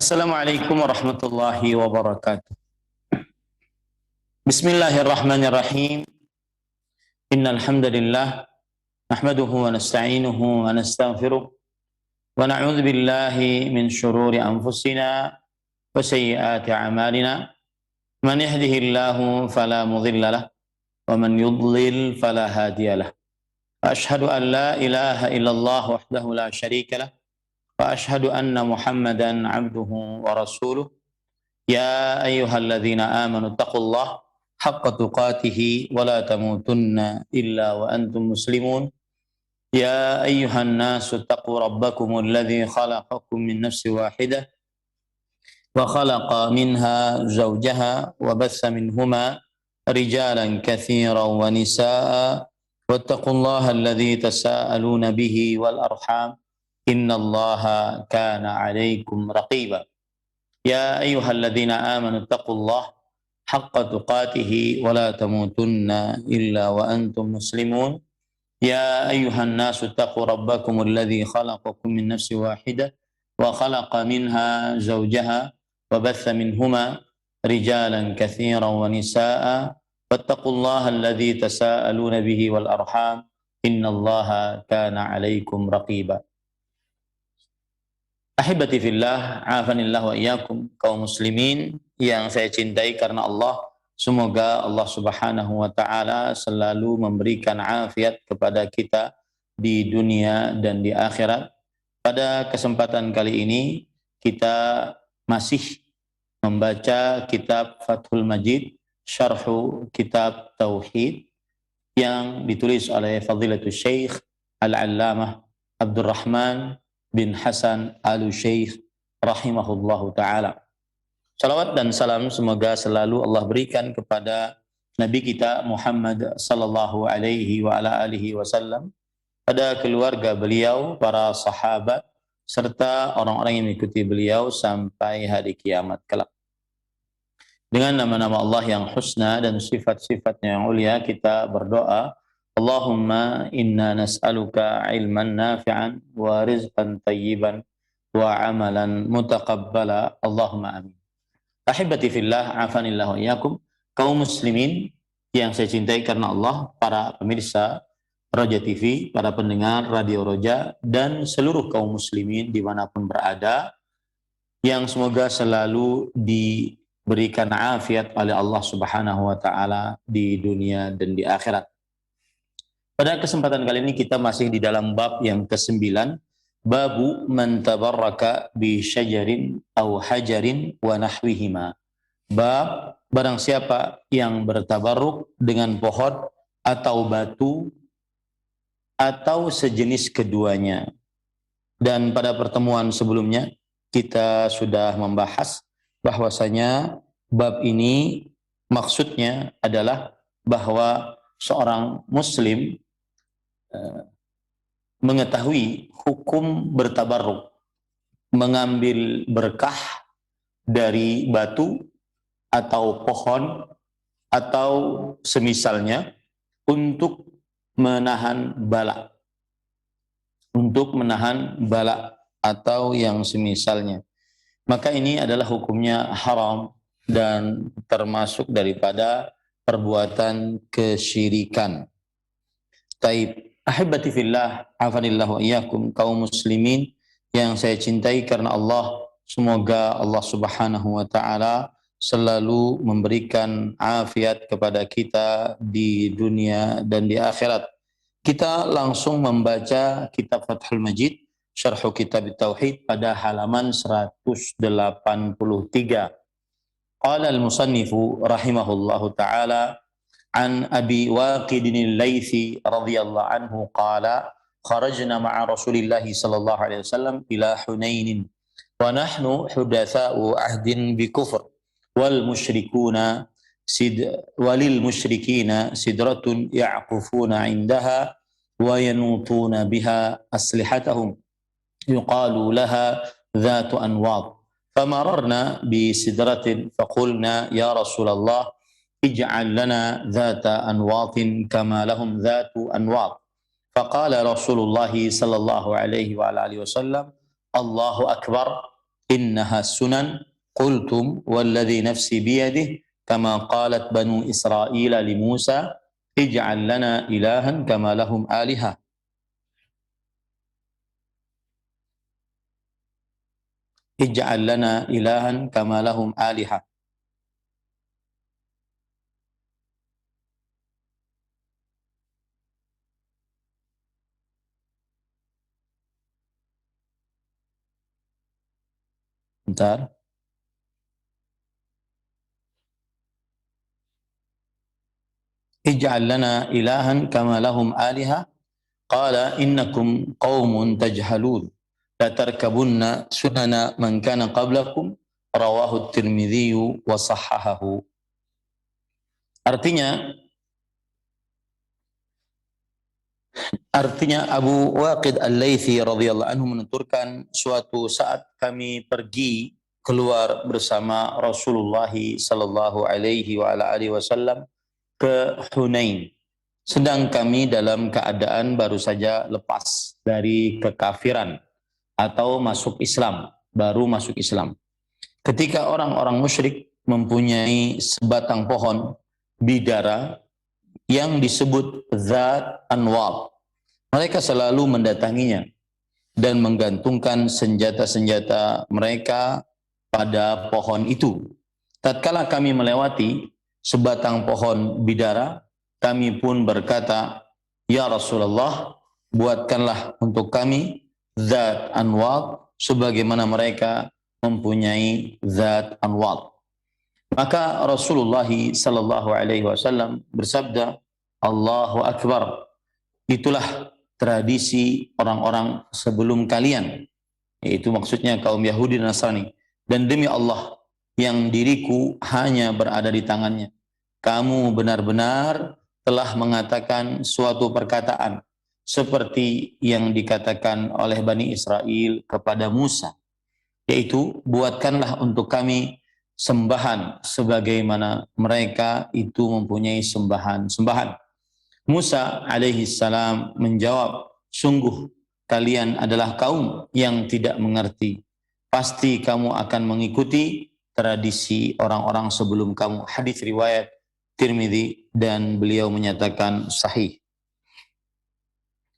Assalamualaikum warahmatullahi wabarakatuh. Bismillahirrahmanirrahim. Innal hamdalillah nahmaduhu wa nasta'inuhu wa nastaghfiruh wa na'udzu billahi min shururi anfusina wa sayyiati a'malina. Man yahdihillahu fala mudilla lahu wa man yudlil fala hadiya lahu. Asyhadu an la ilaha illallah wahdahu la syarika lahu wa asyhadu anna Muhammadan 'abduhu wa rasuluh. Ya ayyuhalladzina amanu taqullaha haqqa tuqatih wa la tamutunna illa wa antum muslimun. Ya ayyuhan nasu taqu rabbakumul ladzi khalaqakum min nafsin wahidah wa khalaqa minha zawjaha wa bassa minhuma rijalan katsiran wa nisaa'a wattaqullaha alladzi tasaaluna bihi wal arham innallaha kana 'alaikum raqiba. Ya ayyuhalladzina amanu taqullaha haqqa tuqatih wa la tamutunna illa wa antum muslimun. Ya ayyuhan nasu taqu rabbakumul ladzi khalaqakum min nafsin wahidah wa khalaqa minha zawjaha wa batha minhuma rijalan katsiran wa nisaa'a wattaqullaha alladzi tasaaluna bihi wal arham innallaha kana 'alaikum raqiba. Ahibati fillah, afanillah wa iyyakum, kaum muslimin yang saya cintai karena Allah. Semoga Allah Subhanahu wa taala selalu memberikan afiat kepada kita di dunia dan di akhirat. Pada kesempatan kali ini kita masih membaca kitab Fathul Majid, syarhu kitab Tauhid yang ditulis oleh Fadilatul Syekh Al-Allamah Abdurrahman bin Hasan Al-Syekh rahimahullahu ta'ala. Salawat dan salam semoga selalu Allah berikan kepada Nabi kita Muhammad sallallahu alaihi wa ala alihi wasallam, pada keluarga beliau, para sahabat, serta orang-orang yang mengikuti beliau sampai hari kiamat kelak. Dengan nama-nama Allah yang husna dan sifat-sifatnya yang mulia, kita berdoa, Allahumma inna nas'aluka ilman nafi'an wa rizqan tayyiban wa amalan mutaqabbala. Allahumma amin. Ahibati fillah, afanillah wa iyyakum, kaum muslimin yang saya cintai karena Allah, para pemirsa Roja TV, para pendengar Radio Roja, dan seluruh kaum muslimin dimanapun berada, yang semoga selalu diberikan afiat oleh Allah Subhanahu wa ta'ala di dunia dan di akhirat. Pada kesempatan kali ini kita masih di dalam bab yang ke-9, babu man tabarraka bi syajarin aw hajarin wa nahwihima. Bab barang siapa yang bertabarruk dengan pohon atau batu atau sejenis keduanya. Dan pada pertemuan sebelumnya kita sudah membahas bahwasanya bab ini maksudnya adalah bahwa seorang muslim mengetahui hukum bertabarruk, mengambil berkah dari batu atau pohon atau semisalnya untuk menahan bala, atau yang semisalnya. Maka ini adalah hukumnya haram dan termasuk daripada perbuatan kesyirikan. Taib. Ahibati fillah, afanillah wa iyyakum, kaum muslimin yang saya cintai karena Allah. Semoga Allah Subhanahu wa ta'ala selalu memberikan afiat kepada kita di dunia dan di akhirat. Kita langsung membaca kitab Fathul Majid, syarhu kitab Tauhid, pada halaman 183. Qala al-musannifu rahimahullahu ta'ala an Abi Waqid al-Laythi radhiyallahu anhu qala kharajna ma'a Rasulillahi sallallahu alaihi wasallam ila Hunain wa nahnu hudatsa'u ahdin bi kufr wal musyrikuna walil musyrikina sidratun ya'qufuna 'indaha wa yanutuna biha aslihatahum yuqalu laha dhatu anwad famararna bi sidratin faqulna ya Rasulullah ij'al lana dhata anwatin kama lahum dhatu anwat. Faqala Rasulullah sallallahu alaihi wa alihi wasallam, Allahu akbar, innaha sunan qultum walladhi nafsi biyadih kama qalat banu Israila li Musa ij'al lana ilahan kama lahum aliha. Ij'al lana ilahan kama lahum aliha. Bentar. Ij'al lana ilahan kama lahum aliha. Qala innakum qaumun tajhalun. La tarkabunna sunana man kana qablakum. Rawahu Tirmidzi wa sahhahahu. Artinya Abu Waqid Al-Laythi radhiyallahu anhu menuturkan, suatu saat kami pergi keluar bersama Rasulullah sallallahu alaihi wa ala alihi wasallam ke Hunain. Sedang kami dalam keadaan baru saja lepas dari kekafiran atau masuk Islam, baru masuk Islam. Ketika orang-orang musyrik mempunyai sebatang pohon bidara yang disebut Zat Anwar. Mereka selalu mendatanginya dan menggantungkan senjata-senjata mereka pada pohon itu. Tatkala kami melewati sebatang pohon bidara, kami pun berkata, "Ya Rasulullah, buatkanlah untuk kami Zat Anwar sebagaimana mereka mempunyai Zat Anwar." Maka Rasulullah sallallahu alaihi wasallam bersabda, "Allahu Akbar." Itulah tradisi orang-orang sebelum kalian, yaitu maksudnya kaum Yahudi dan Nasrani. Dan demi Allah yang diriku hanya berada di tangannya, kamu benar-benar telah mengatakan suatu perkataan seperti yang dikatakan oleh Bani Israel kepada Musa, yaitu buatkanlah untuk kami sembahan sebagaimana mereka itu mempunyai sembahan-sembahan. Musa alaihi salam menjawab, sungguh kalian adalah kaum yang tidak mengerti. Pasti kamu akan mengikuti tradisi orang-orang sebelum kamu. Hadis riwayat Tirmidzi dan beliau menyatakan sahih.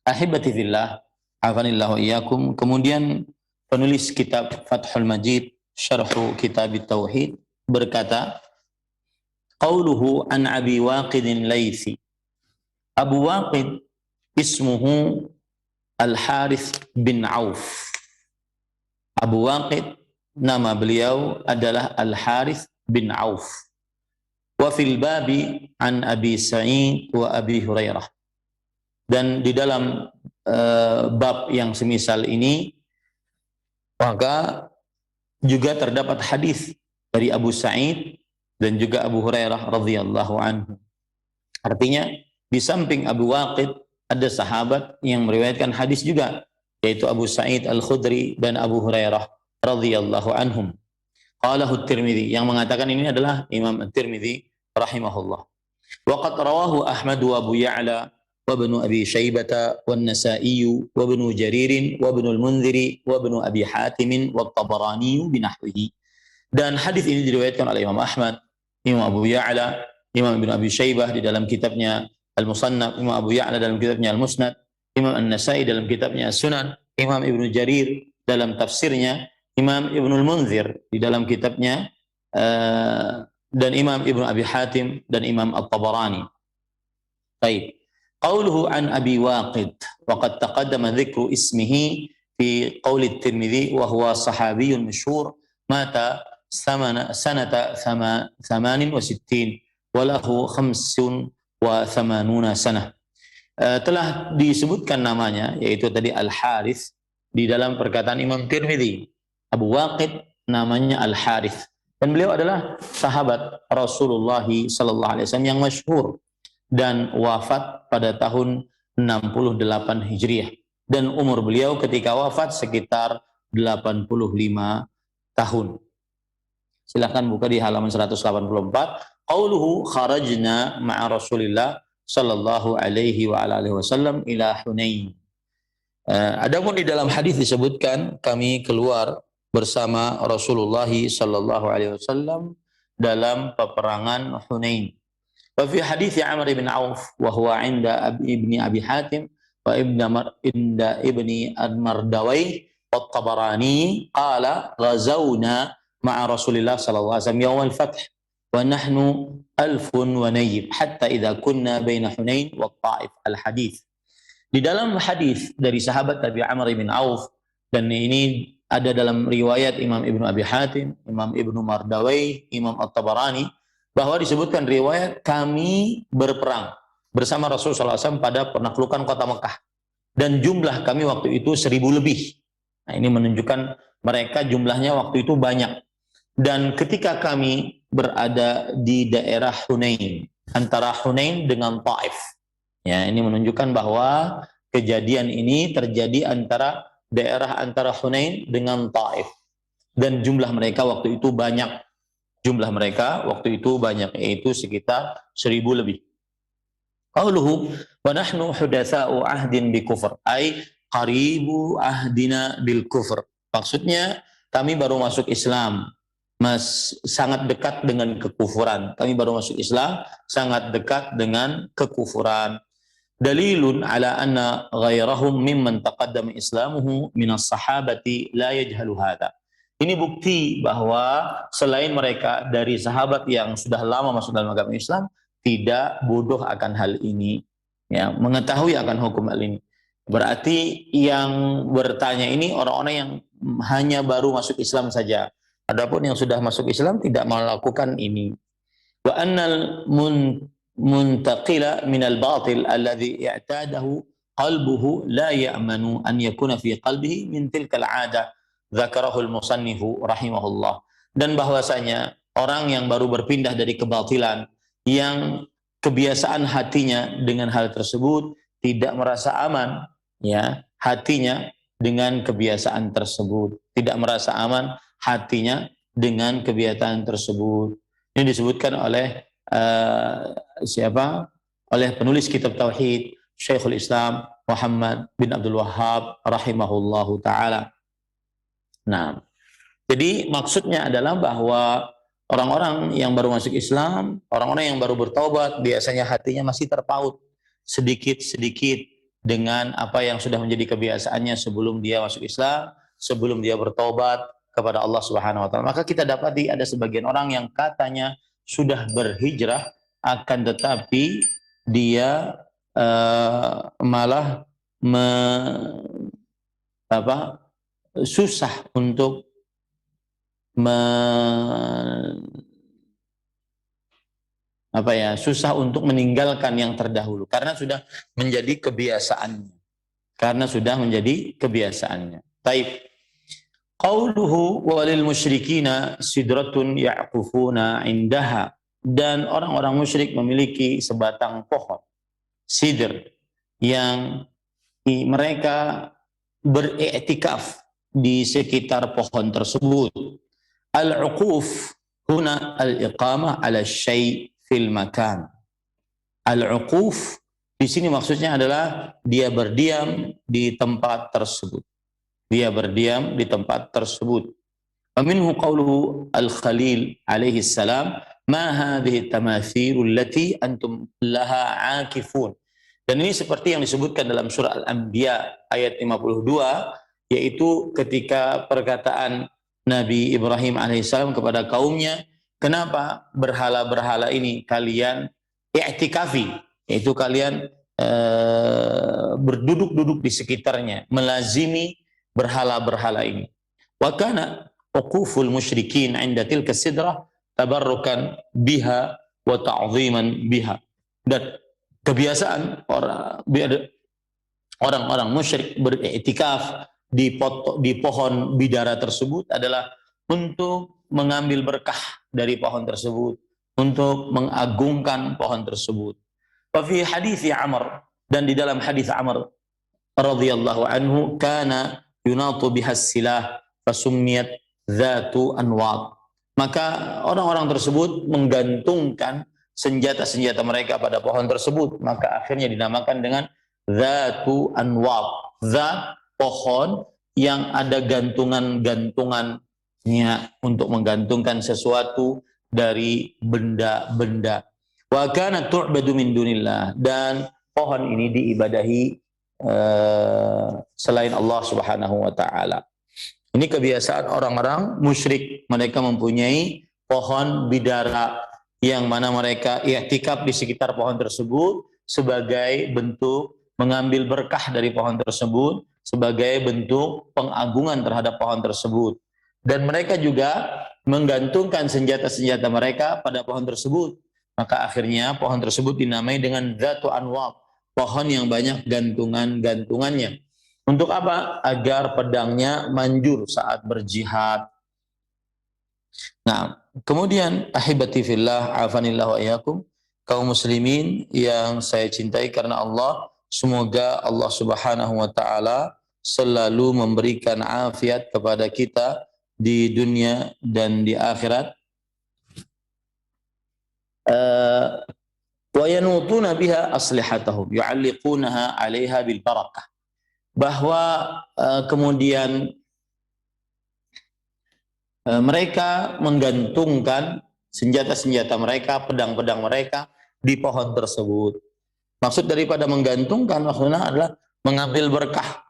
Ahibati fillah, afanillahu iyyakum. Kemudian penulis kitab Fathul Majid Syarhu Kitab Tauhid berkata, qauluhu an Abi Waqid Laythi. Abu Waqid ismuhu Al-Harith bin Auf. Abu Waqid nama beliau adalah Al-Harith bin Auf. Wa fil babi an Abi Sa'id wa Abi Hurairah. Dan di dalam bab yang semisal ini maka juga terdapat hadis dari Abu Sa'id dan juga Abu Hurairah radhiyallahu anhu. Artinya di samping Abu Waqid ada sahabat yang meriwayatkan hadis juga, yaitu Abu Sa'id Al-Khudri dan Abu Hurairah radhiyallahu anhum. Qalahu Tirmidzi, yang mengatakan ini adalah Imam Tirmidzi rahimahullah. Wa qad rawahu Ahmad wa Abu Ya'la wa Ibnu Abi Syaibah wa An-Nasa'i wa Ibnu Jarir wa Ibnu Al-Munziri wa Ibnu Abi Hatim wa At-Tabarani binahwihi. Dan hadis ini diriwayatkan oleh Imam Ahmad, Imam Abu Ya'la, Imam Ibnu Abi Syaibah di dalam kitabnya Al-Musannaf, Imam Abu Ya'la dalam kitabnya Al-Musnad, Imam An-Nasai dalam kitabnya As-Sunan, Imam Ibnu Jarir dalam tafsirnya, Imam Ibnu Al-Munzir di dalam kitabnya, dan Imam Ibnu Abi Hatim dan Imam At-Tabarani. Baik. Qauluhu an Abi Waqid wa qad taqaddama dzikru ismihi fi qauli Tirmidzi wa huwa sahabiyyun masyhur mata sanata 68 wa lahu 85 sanah. Telah disebutkan namanya, yaitu tadi Al-Harith di dalam perkataan Imam Tirmidzi. Abu Waqid namanya Al-Harith dan beliau adalah sahabat Rasulullah sallallahu alaihi wasallam yang masyhur dan wafat pada tahun 68 Hijriah, dan umur beliau ketika wafat sekitar 85 tahun. Silahkan buka di halaman 184. Qauluhu kharajna ma'a Rasulillah sallallahu alaihi wa alihi wasallam ila Hunain. Adapun di dalam hadis disebutkan kami keluar bersama Rasulullah sallallahu alaihi wasallam dalam peperangan Hunain. Wa fi hadits Amr bin Auf wa huwa 'inda ibni Abi Hatim wa inda ibni Al-Mardawai wa Tabarani qala ghazawna ma'a Rasulillah sallallahu alaihi wasallam yawm al-fath wa nahnu alfun wa nayyib hatta idza kunna baina Hunain wa Ta'if. Al-hadits. Di dalam hadis dari sahabat Nabi Amr bin Auf, dan ini ada dalam riwayat Imam Ibnu Abi Hatim, Imam Ibnu Mardawai, Imam At-Tabarani, bahwa disebutkan riwayat kami berperang bersama Rasulullah SAW pada penaklukan kota Mekah, dan jumlah kami waktu itu 1000 lebih. Nah, ini menunjukkan mereka jumlahnya waktu itu banyak. Dan ketika kami berada di daerah Hunain, antara Hunain dengan Taif, ya, ini menunjukkan bahwa kejadian ini terjadi antara Hunain dengan Taif, dan jumlah mereka waktu itu banyak. Jumlah mereka waktu itu banyak, yaitu sekitar 1000 lebih. Qauluhu wa nahnu hudatsa'u ahdin bi kufr, ay qaribu ahdina bil kufr. Maksudnya kami baru masuk Islam, sangat dekat dengan kekufuran. Kami baru masuk Islam, sangat dekat dengan kekufuran. Dalilun ala anna ghairahum mimman taqaddama islamuhu minas sahabati la yajhalu hadha. Ini bukti bahwa selain mereka dari sahabat yang sudah lama masuk dalam agama Islam tidak bodoh akan hal ini, ya, mengetahui akan hukum hal ini. Berarti yang bertanya ini orang-orang yang hanya baru masuk Islam saja. Adapun yang sudah masuk Islam tidak melakukan ini. Wa annal muntaqila minal batil alladhi i'tadahu qalbuhu la ya'manu an yakuna fi qalbihi min tilkal 'ada dzakarahu al-musannifu rahimahullah. Dan bahwasanya orang yang baru berpindah dari kebatilan, yang kebiasaan hatinya dengan hal tersebut tidak merasa aman, ya, hatinya dengan kebiasaan tersebut tidak merasa aman hatinya dengan kebiasaan tersebut. Ini disebutkan oleh oleh penulis kitab Tauhid, Syekhul Islam Muhammad bin Abdul Wahhab rahimahullahu ta'ala. Nah, jadi maksudnya adalah bahwa orang-orang yang baru masuk Islam, orang-orang yang baru bertobat, biasanya hatinya masih terpaut sedikit-sedikit dengan apa yang sudah menjadi kebiasaannya sebelum dia masuk Islam, sebelum dia bertobat kepada Allah Subhanahu wa taala. Maka kita dapati ada sebagian orang yang katanya sudah berhijrah, akan tetapi dia malah susah untuk susah untuk meninggalkan yang terdahulu karena sudah menjadi kebiasaannya. Taib. Qauluhu walil musyrikina sidratun ya'kufuna indaha, dan orang-orang musyrik memiliki sebatang pohon sidr yang mereka beriktikaf di sekitar pohon tersebut. Al-uquf huna al-iqamah ala syai' fil makan. Al-uquf di sini maksudnya adalah dia berdiam di tempat tersebut. Minhu qawluhu al-Khalil alaihi salam, ma hadhihi tamathil allati antum laha akifun. Dan ini seperti yang disebutkan dalam surah Al-Anbiya ayat 52, yaitu ketika perkataan Nabi Ibrahim alaihissalam kepada kaumnya, kenapa berhala-berhala ini kalian i'tikafi, yaitu kalian berduduk-duduk di sekitarnya, melazimi berhala-berhala ini. Wa kana uquful musyrikin 'inda tilka sidrah tabarrukan biha wa ta'ziman biha. Dan kebiasaan orang-orang musyrik beriktikaf di pohon bidara tersebut adalah untuk mengambil berkah dari pohon tersebut, untuk mengagungkan pohon tersebut. Wa fi hadits Amr, dan di dalam hadis Amr radhiyallahu anhu, kana yunatu bihas silah fasummiyat dzatu anwat. Maka orang-orang tersebut menggantungkan senjata-senjata mereka pada pohon tersebut, maka akhirnya dinamakan dengan dzatu anwat. Dzat, pohon yang ada gantungan-gantungan niat untuk menggantungkan sesuatu dari benda-benda. Wa kanat tu'badu min dunillah, dan pohon ini diibadahi selain Allah Subhanahu wa taala. Ini kebiasaan orang-orang musyrik, mereka mempunyai pohon bidara yang mana mereka i'tikaf di sekitar pohon tersebut sebagai bentuk mengambil berkah dari pohon tersebut, sebagai bentuk pengagungan terhadap pohon tersebut. Dan mereka juga menggantungkan senjata-senjata mereka pada pohon tersebut. Maka akhirnya pohon tersebut dinamai dengan Dzatu Anwat, pohon yang banyak gantungan-gantungannya. Untuk apa? Agar pedangnya manjur saat berjihad. Nah, kemudian ahibati fillah, afanillah wa iyyakum, kaum muslimin yang saya cintai karena Allah, semoga Allah Subhanahu wa taala selalu memberikan afiat kepada kita di dunia dan di akhirat. Wa yanutuna biha aslihatahum yu'alliqunaha 'alaiha bil barakah. Bahwa kemudian mereka menggantungkan senjata-senjata mereka, pedang-pedang mereka di pohon tersebut. Maksud daripada menggantungkan maksudnya adalah mengambil berkah.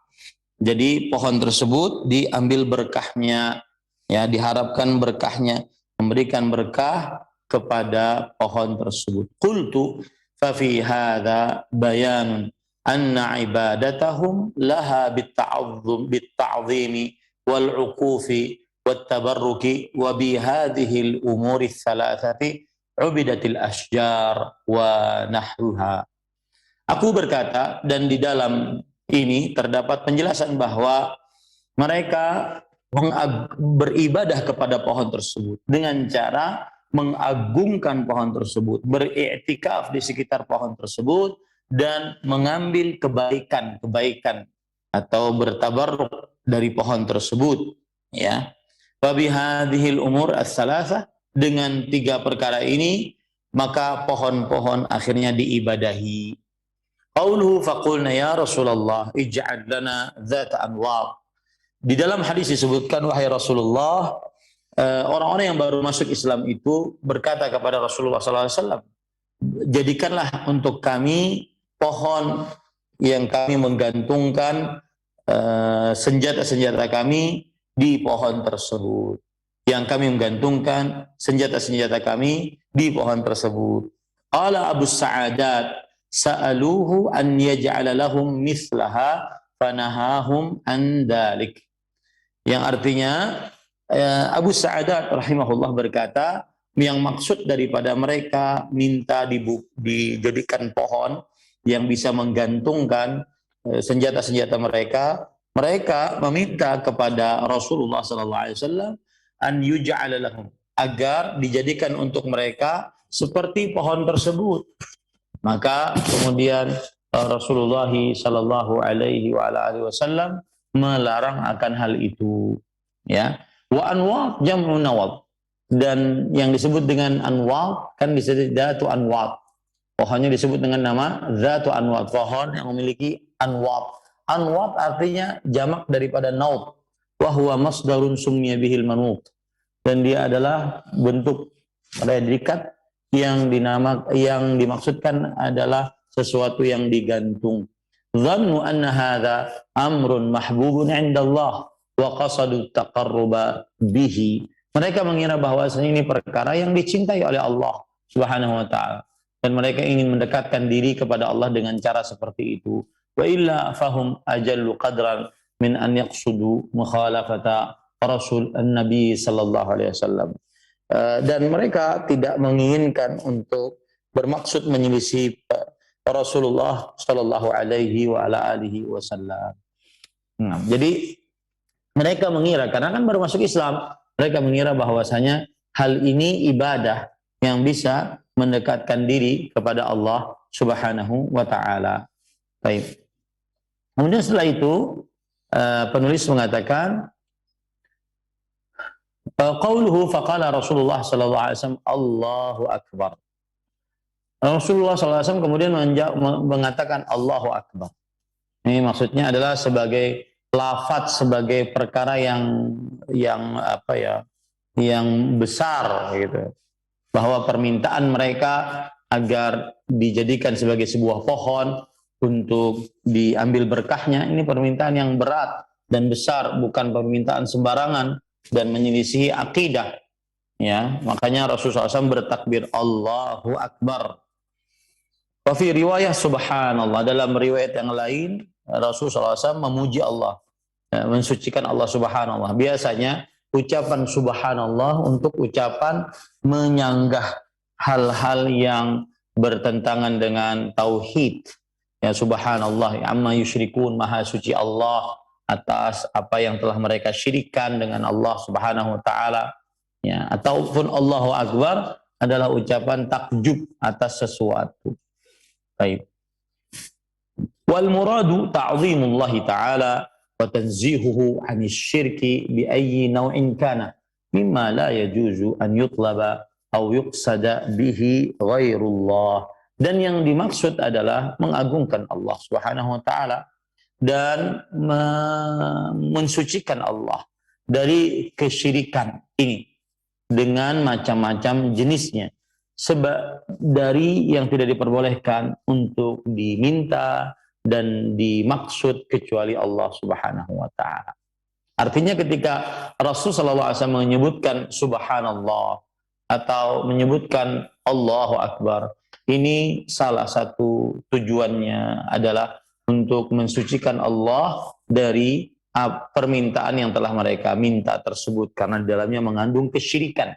Jadi pohon tersebut diambil berkahnya, ya, diharapkan berkahnya, memberikan berkah kepada pohon tersebut. Qultu fa fi hadza bayanun anna ibadatahum laha bitta'zimi wal 'uqufi wat tabarruki wa bi hadhihi al umuri thalathati ubidatil ashjar wa nahruha. Aku berkata, dan di dalam ini terdapat penjelasan bahwa mereka beribadah kepada pohon tersebut dengan cara mengagungkan pohon tersebut, beriktikaf di sekitar pohon tersebut, dan mengambil kebaikan-kebaikan atau bertabarruk dari pohon tersebut, ya. Wa bihadhil umur as-salasah, dengan tiga perkara ini maka pohon-pohon akhirnya diibadahi. Qauluhu faqulna ya Rasulullah ij'al lana dzata anwar. Di dalam hadis disebutkan, wahai Rasulullah, orang-orang yang baru masuk Islam itu berkata kepada Rasulullah SAW, jadikanlah untuk kami pohon yang kami menggantungkan senjata-senjata kami di pohon tersebut. Yang kami menggantungkan senjata-senjata kami di pohon tersebut. Qala Abu Sa'adat sa'aluhu an yaj'ala lahum mislaha fanahahum an dalik. Yang artinya Abu Sa'adat rahimahullah berkata, yang maksud daripada mereka minta dijadikan pohon yang bisa menggantungkan senjata-senjata mereka, mereka meminta kepada Rasulullah SAW an yuj'ala lahum, agar dijadikan untuk mereka seperti pohon tersebut. Maka kemudian Rasulullah sallallahu alaihi wasallam melarang akan hal itu, ya. Wa anwat jam'u nawab, dan yang disebut dengan anwat kan disebut dzatu anwat. Pohonnya disebut dengan nama dzatu anwat, pohon yang memiliki anwat. Anwat artinya jamak daripada naut, wa huwa masdarun summiya bihil manut, dan dia adalah bentuk predikat yang dimaksudkan adalah sesuatu yang digantung. Dhannu anna hadza amrun mahbubun 'inda Allah wa qasadu taqarruba bihi. Mereka mengira bahwasanya ini perkara yang dicintai oleh Allah Subhanahu wa taala, dan mereka ingin mendekatkan diri kepada Allah dengan cara seperti itu. Wa illa fahum ajallu qadran min an yaqsudu mukhalafata Rasul Nabi sallallahu alaihi wasallam. Dan mereka tidak menginginkan untuk bermaksud menyelisih Rasulullah sallallahu alaihi wa ala alihi wasallam. Nah, jadi mereka mengira, karena kan baru masuk Islam, mereka mengira bahwasanya hal ini ibadah yang bisa mendekatkan diri kepada Allah Subhanahu wa taala. Baik. Kemudian setelah itu penulis mengatakan qauluhu faqala Rasulullah sallallahu alaihi wasallam Allahu akbar. Rasulullah sallallahu alaihi wasallam kemudian mengatakan Allahu akbar. Ini maksudnya adalah sebagai lafadz sebagai perkara yang apa ya, yang besar gitu. Bahwa permintaan mereka agar dijadikan sebagai sebuah pohon untuk diambil berkahnya, ini permintaan yang berat dan besar, bukan permintaan sembarangan dan menyelisihi akidah. Ya, makanya Rasulullah SAW bertakbir Allahu Akbar. Wa fi riwayah subhanallah, dalam riwayat yang lain Rasulullah SAW memuji Allah, ya, mensucikan Allah subhanallah. Biasanya ucapan subhanallah untuk ucapan menyanggah hal-hal yang bertentangan dengan tauhid. Ya, subhanallah amma yusyrikun, maha suci Allah atas apa yang telah mereka syirikan dengan Allah Subhanahu wa taala. Ya, ataupun Allahu Akbar adalah ucapan takjub atas sesuatu. Baik. Wal muradu ta'zimullahi ta'ala wa tanzihuhu 'anil syirki bi ayyi naw'in kana mimma la yajuzu an yutlaba aw yuqsada bihi ghairullah. Dan yang dimaksud adalah mengagungkan Allah Subhanahu wa taala dan mensucikan Allah dari kesyirikan ini dengan macam-macam jenisnya, sebab dari yang tidak diperbolehkan untuk diminta dan dimaksud kecuali Allah Subhanahu wa taala. Artinya ketika Rasulullah SAW menyebutkan subhanallah atau menyebutkan Allahu Akbar, ini salah satu tujuannya adalah untuk mensucikan Allah dari permintaan yang telah mereka minta tersebut, karena di dalamnya mengandung kesyirikan,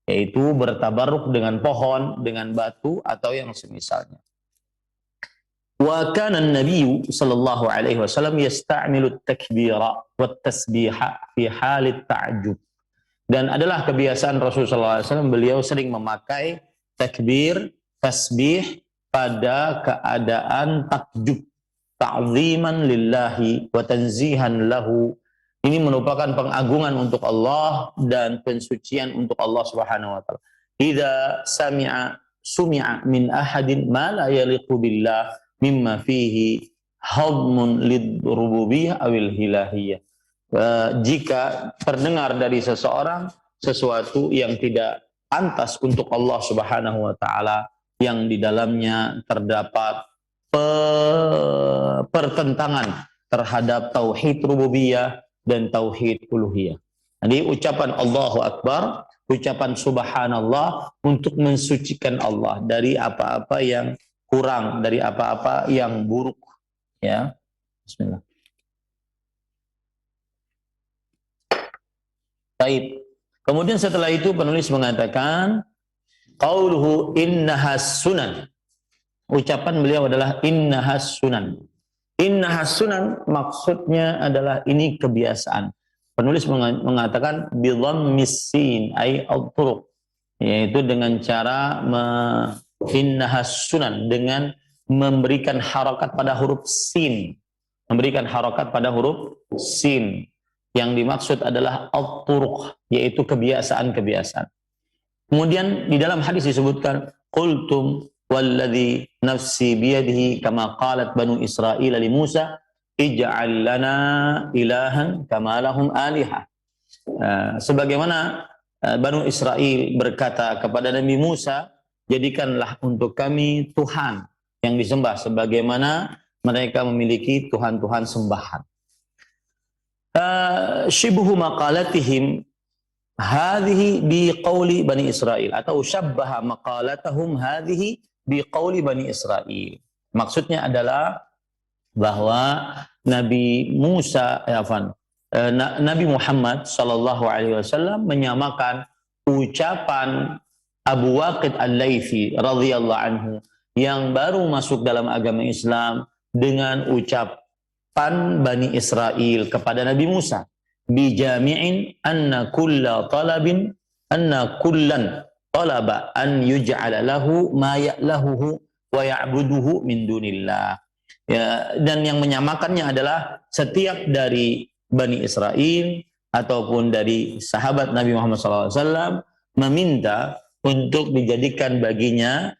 yaitu bertabarruk dengan pohon, dengan batu atau yang semisalnya. Wa kana an-nabiy sallallahu alaihi wasallam yasta'milu at-takbira wat-tasbiha fi halit ta'ajjub. Dan adalah kebiasaan Rasulullah SAW, beliau sering memakai takbir, tasbih pada keadaan takjub, ta'ziman lillahi wa tanzihan lahu. Ini merupakan pengagungan untuk Allah dan pensucian untuk Allah Subhanahu wa taala. Idza sumi'a min ahadin ma la yaliqu billah mimma fihi hadmun lidrububiyyah awil hilahiyah. Jika terdengar dari seseorang sesuatu yang tidak pantas untuk Allah Subhanahu wa taala, yang di dalamnya terdapat pertentangan terhadap tauhid rububiyah dan tauhid uluhiyah. Jadi ucapan Allahu Akbar, ucapan subhanallah untuk mensucikan Allah dari apa-apa yang kurang, dari apa-apa yang buruk. Ya, Bismillah. Baik. Kemudian setelah itu penulis mengatakan qauluhu innahas sunan. Ucapan beliau adalah innahas sunan. Innahas sunan maksudnya adalah ini kebiasaan. Penulis mengatakan bi dhammis sin ay al-turuq, yaitu dengan cara innahas sunan, dengan memberikan harakat pada huruf sin. Memberikan harakat pada huruf sin. Yang dimaksud adalah al-turuq, yaitu kebiasaan-kebiasaan. Kemudian di dalam hadis disebutkan qultum walladzi nafsi biyadihi kama qalat banu Israil li Musa ij'al lana ilahan kama lahum alihah. Sebagaimana Banu Israil berkata kepada Nabi Musa, jadikanlah untuk kami Tuhan yang disembah sebagaimana mereka memiliki Tuhan-Tuhan sembahan. Shibhu maqalatihim hadhihi biqauli Bani Israil, atau syabbaha maqalatahum hadhihi biqauli Bani Israil. Maksudnya adalah bahwa Nabi Musa, Nabi Muhammad sallallahu alaihi wasallam menyamakan ucapan Abu Waqid Al-Laythi radhiyallahu anhu yang baru masuk dalam agama Islam dengan ucapan Bani Israil kepada Nabi Musa, bijami'in anna kullan talaba an yuj'ala lahu ma ya'lahuhu wa ya'buduhu min dunillah. Ya, dan yang menyamakannya adalah setiap dari Bani Israil ataupun dari sahabat Nabi Muhammad SAW meminta untuk dijadikan baginya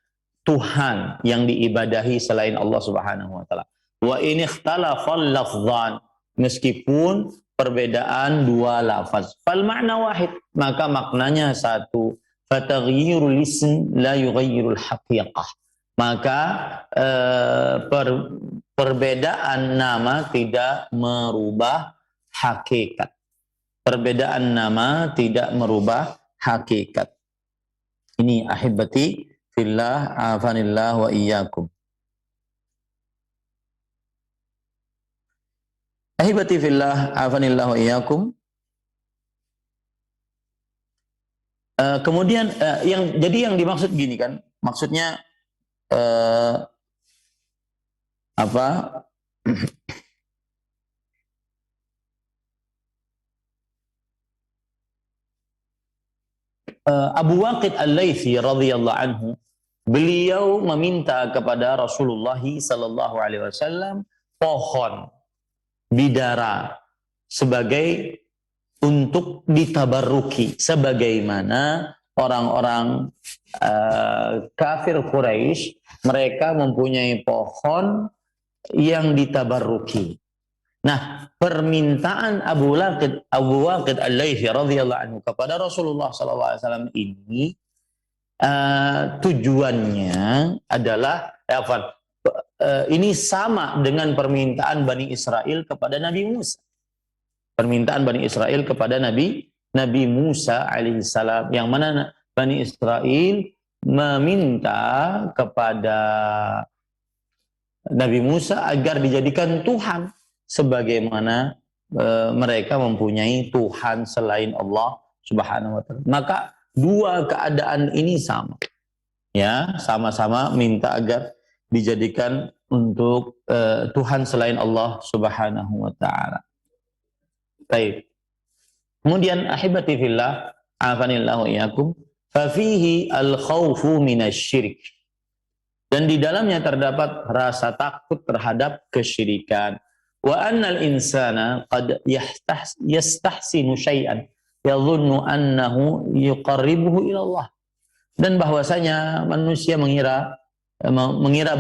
Tuhan yang diibadahi selain Allah Subhanahu wa taala. Wa in ikhtalafal lafdhan, meskipun perbedaan dua lafaz. Fal makna wahid, maka maknanya satu. Fataghyirul ism la yughayyirul haqiqah. Maka perbedaan nama tidak merubah hakikat. Perbedaan nama tidak merubah hakikat. Ini ahibati fillah, afanillah wa iyyakum. Ahibati fillah, afanillah wa iyyakum. Kemudian yang dimaksud gini kan, maksudnya apa? Abu Waqid Al-Laythi radhiyallahu anhu, beliau meminta kepada Rasulullah sallallahu alaihi wasallam pohon bidara sebagai untuk ditabarruki, sebagaimana orang-orang kafir Quraisy, mereka mempunyai pohon yang ditabarruki. Nah, permintaan Abu Waqid Al-Laythi radhiyallahu anhu kepada Rasulullah SAW ini tujuannya adalah ini sama dengan permintaan Bani Israel kepada Nabi Musa. Permintaan Bani Israel kepada Nabi Musa alaihissalam, yang mana Bani Israel meminta kepada Nabi Musa agar dijadikan Tuhan, sebagaimana mereka mempunyai Tuhan selain Allah Subhanahu wa taala. Maka dua keadaan ini sama. Ya, sama-sama minta agar dijadikan untuk Tuhan selain Allah Subhanahu wa taala. Baik. Kemudian ahibati fillah, afanillahu iyyakum, fa fihi al-khaufu minasyirik. Dan di dalamnya terdapat rasa takut terhadap kesyirikan. Wa annal insana qad yastahsinu syai'an yadhunnu annahu yuqarribuhu ila Allah. Dan bahwasanya manusia mengira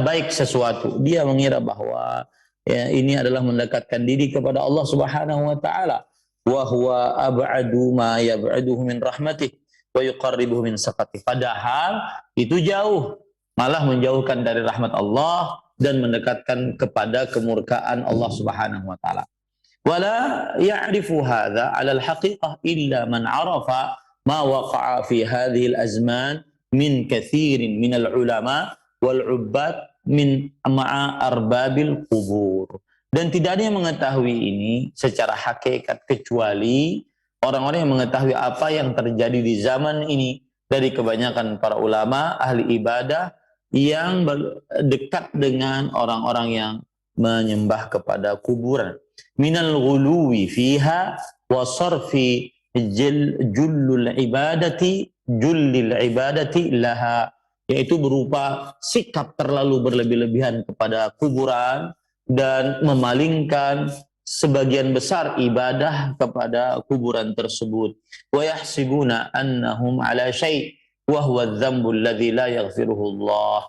baik sesuatu. Dia mengira bahwa ya, ini adalah mendekatkan diri kepada Allah Subhanahu wa taala. Wa huwa ab'adu ma yab'aduhu min rahmatih wa yuqarribuhu min saqatih. Padahal itu jauh, malah menjauhkan dari rahmat Allah dan mendekatkan kepada kemurkaan Allah Subhanahu wa taala. Wala ya'rifu hadza 'ala al-haqiqah illa man 'arafa ma waqa'a fi hadhihi al-azman min katsirin min al-ulama wal 'ubbad min ma'a arbabil qubur. Dan tidak ada yang mengetahui ini secara hakikat kecuali orang-orang yang mengetahui apa yang terjadi di zaman ini dari kebanyakan para ulama ahli ibadah yang dekat dengan orang-orang yang menyembah kepada kuburan. Minal ghuluwi fiha wa sarfi jullil ibadati laha, yaitu berupa sikap terlalu berlebih-lebihan kepada kuburan dan memalingkan sebagian besar ibadah kepada kuburan tersebut. Wa yahsibuna annahum ala syai' wa huwa dzambul ladzi la yaghfiruhu Allah.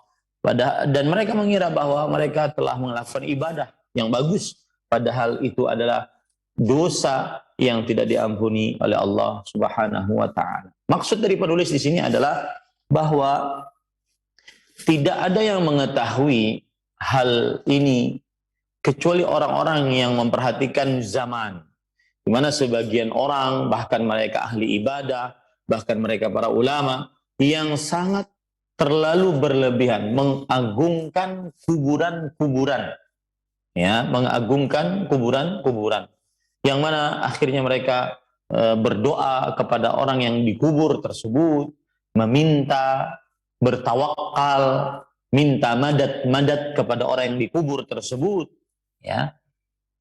Dan mereka mengira bahwa mereka telah melakukan ibadah yang bagus, padahal itu adalah dosa yang tidak diampuni oleh Allah Subhanahu wa taala. Maksud dari penulis di sini adalah bahwa tidak ada yang mengetahui hal ini kecuali orang-orang yang memperhatikan zaman, di mana sebagian orang, bahkan mereka ahli ibadah, bahkan mereka para ulama, yang sangat terlalu berlebihan mengagungkan kuburan-kuburan, ya, mengagungkan kuburan-kuburan, yang mana akhirnya mereka berdoa kepada orang yang dikubur tersebut, meminta, bertawakal, minta madad kepada orang yang dikubur tersebut. Ya,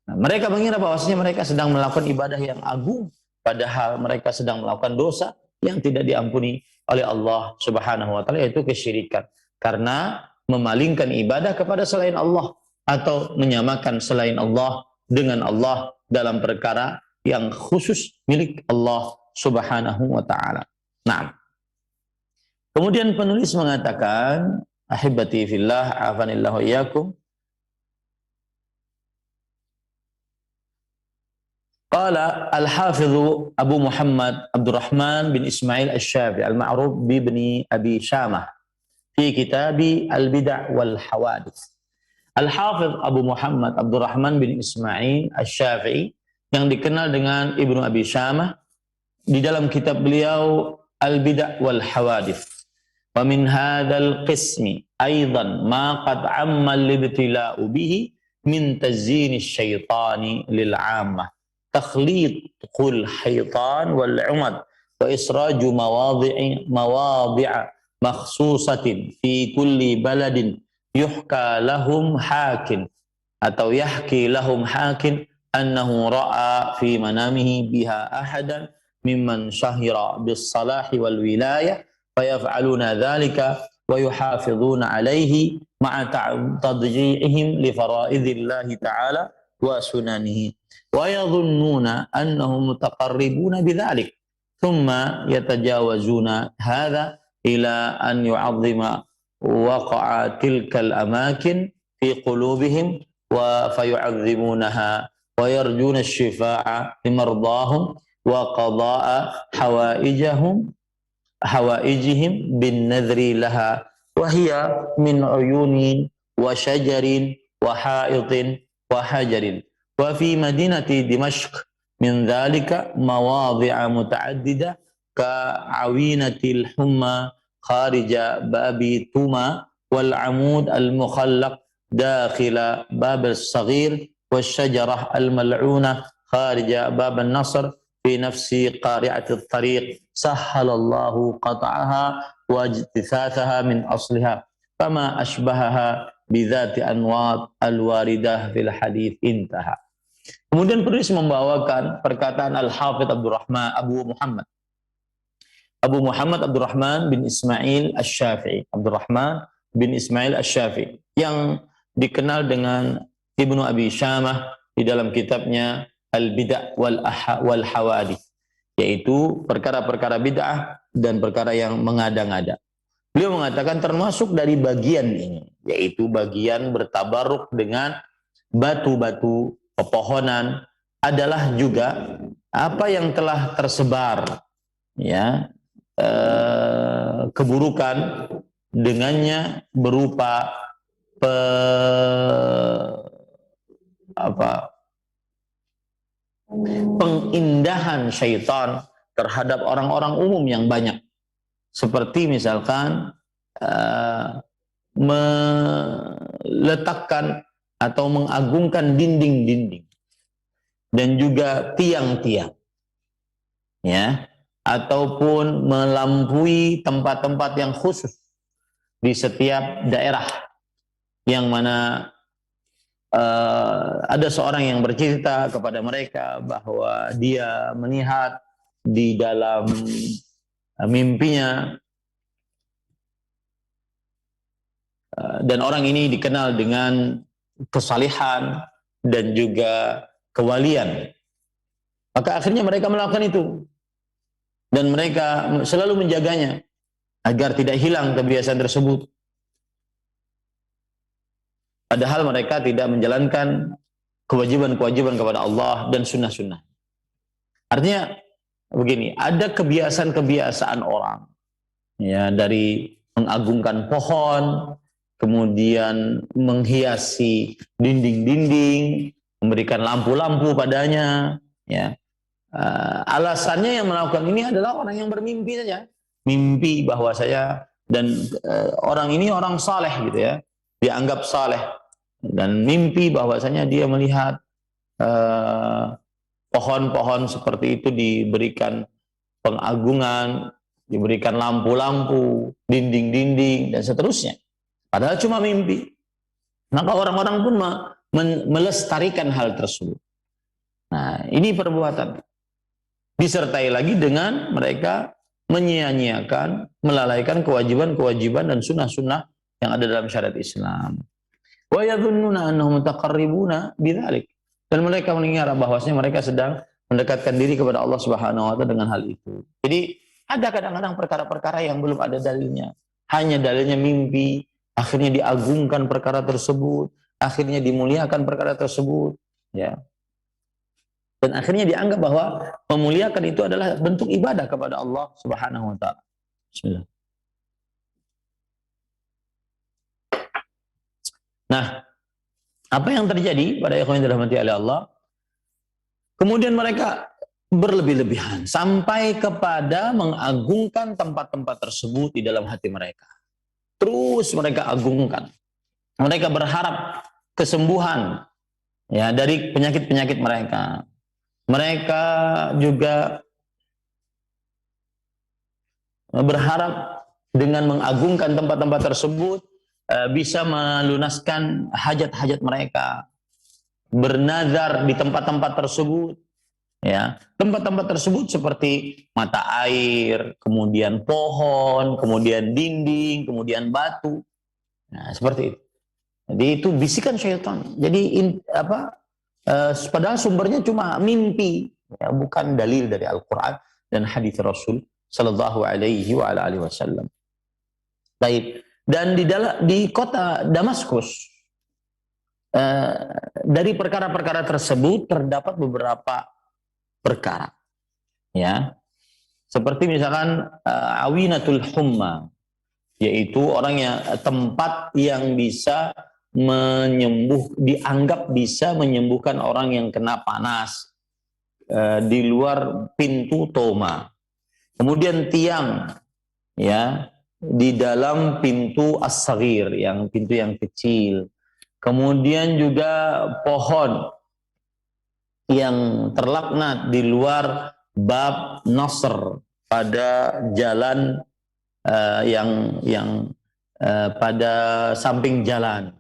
nah, mereka mengira bahwasanya mereka sedang melakukan ibadah yang agung, padahal mereka sedang melakukan dosa yang tidak diampuni oleh Allah Subhanahu wa taala, yaitu kesyirikan, karena memalingkan ibadah kepada selain Allah atau menyamakan selain Allah dengan Allah dalam perkara yang khusus milik Allah Subhanahu wa taala. Nah, kemudian penulis mengatakan, ahibati fillah, afanillahu iyyakum, Qala Al-Hafidhu Abu Muhammad Abdurrahman bin Ismail Asy-Syafi'i al-ma'ruf bi ibni Abi Syamah fi kitabi Al-Bid'ah wal Hawadits. Al-Hafidh Abu Muhammad Abdurrahman bin Ismail Asy-Syafi'i yang dikenal dengan Ibnu Abi Syamah di dalam kitab beliau Al-Bid'ah wal Hawadits. Wa min hadzal qismi aidan ma qad amma al-ibtila'u bihi min tazyini asy-syaitani lil 'ammah. تخليط الحيطان والعمد وإسراج مواضع مخصوصة في كل بلد يحكى لهم حاكم أو يحكي لهم حاكم أنه رأى في منامه بها أحدا ممن شهر بالصلاح والولاية فيفعلون ذلك ويحافظون عليه مع تضييعهم لفرائض الله تعالى وسننه ويظنون أنهم متقربون بذلك ثم يتجاوزون هذا إلى أن يعظم وقع تلك الأماكن في قلوبهم فيعظمونها ويرجون الشفاء لمرضاهم وقضاء حوائجهم بالنذر لها وهي من عيون وشجر وحائط وحجر وفي مدينة دمشق من ذلك مواضع متعددة كعوينة الحمى خارج باب توما والعمود المخلق داخل باب الصغير والشجرة الملعونة خارج باب النصر في نفس قارعة الطريق سهل الله قطعها واجتثاثها من أصلها فما أشبهها بذات أنواط الواردة في الحديث انتهى. Kemudian penulis membawakan perkataan Al-Hafidh Abu Muhammad Abdurrahman bin Ismail Asy-Syafi'i, Abdurrahman bin Ismail Asy-Syafi'i yang dikenal dengan Ibnu Abi Syamah di dalam kitabnya Al-Bid'ah wal Hawadits, yaitu perkara-perkara bid'ah dan perkara yang mengada-ngada. Beliau mengatakan termasuk dari bagian ini, yaitu bagian bertabaruk dengan batu-batu pepohonan adalah juga apa yang telah tersebar, ya, keburukan dengannya berupa pengindahan syaitan terhadap orang-orang umum yang banyak, seperti misalkan meletakkan atau mengagungkan dinding-dinding dan juga tiang-tiang, ya, ataupun melampaui tempat-tempat yang khusus di setiap daerah yang mana ada seorang yang bercerita kepada mereka bahwa dia melihat di dalam mimpinya, dan orang ini dikenal dengan kesalihan dan juga kewalian. Maka akhirnya mereka melakukan itu dan mereka selalu menjaganya agar tidak hilang kebiasaan tersebut. Padahal mereka tidak menjalankan kewajiban-kewajiban kepada Allah dan sunnah-sunnah. Artinya begini, ada kebiasaan-kebiasaan orang, ya, dari mengagungkan pohon, kemudian menghiasi dinding-dinding, memberikan lampu-lampu padanya, ya. Alasannya yang melakukan ini adalah orang yang bermimpi saja, mimpi bahwa saya dan orang ini orang saleh gitu ya, dianggap saleh, dan mimpi bahwasanya dia melihat pohon-pohon seperti itu diberikan pengagungan, diberikan lampu-lampu, dinding-dinding dan seterusnya. Padahal cuma mimpi. Maka orang-orang pun melestarikan hal tersebut. Nah, ini perbuatan. Disertai lagi dengan mereka menyia-nyiakan, melalaikan kewajiban-kewajiban dan sunnah-sunnah yang ada dalam syariat Islam. Wa yadhunnuna annahum mutaqarribuna bidzalik. Dan mereka mengira bahwasanya mereka sedang mendekatkan diri kepada Allah Subhanahu wa taala dengan hal itu. Jadi ada kadang-kadang perkara-perkara yang belum ada dalilnya. Hanya dalilnya mimpi, akhirnya diagungkan perkara tersebut, akhirnya dimuliakan perkara tersebut, ya. Dan akhirnya dianggap bahwa memuliakan itu adalah bentuk ibadah kepada Allah Subhanahu wa taala. Bismillah. Nah, apa yang terjadi pada ikhwan yang dirahmati oleh Allah? Kemudian mereka berlebih-lebihan sampai kepada mengagungkan tempat-tempat tersebut di dalam hati mereka. Terus mereka agungkan. Mereka berharap kesembuhan ya dari penyakit-penyakit mereka. Mereka juga berharap dengan mengagungkan tempat-tempat tersebut bisa melunaskan hajat-hajat mereka, bernazar di tempat-tempat tersebut, ya. Tempat-tempat tersebut seperti mata air, kemudian pohon, kemudian dinding, kemudian batu. Nah, seperti itu. Jadi itu bisikan syaitan. Jadi padahal sumbernya cuma mimpi, ya, bukan dalil dari Al-Quran dan hadis Rasul Sallallahu Alaihi Wasallam. Baik. Dan di kota Damaskus, dari perkara-perkara tersebut terdapat beberapa perkara, ya, seperti misalkan awinatul humma, yaitu orang yang tempat yang bisa dianggap bisa menyembuhkan orang yang kena panas di luar pintu toma. Kemudian tiang, ya, di dalam pintu as-saghir, pintu yang kecil. Kemudian juga pohon yang terlaknat di luar bab Nasr, pada jalan pada samping jalan.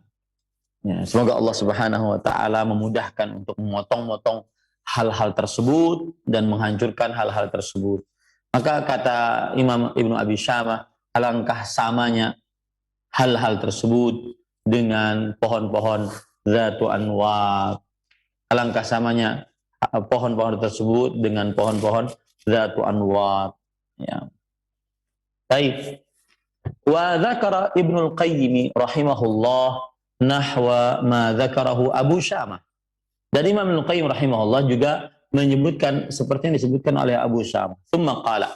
Ya, semoga Allah Subhanahu wa taala memudahkan untuk memotong-motong hal-hal tersebut dan menghancurkan hal-hal tersebut. Maka kata Imam Ibnu Abi Syamah, alangkah samanya hal-hal tersebut dengan pohon-pohon zatu anwar. Alangkah samanya pohon-pohon tersebut dengan pohon-pohon zatu anwar. Ya. Baik. Wa dzakara Ibnu Al-Qayyim rahimahullah nahwa ma dzakarahu Abu Syamah. Dan Imam Ibnu Qayyim rahimahullah juga menyebutkan seperti yang disebutkan oleh Abu Syamah. Tsumma qala.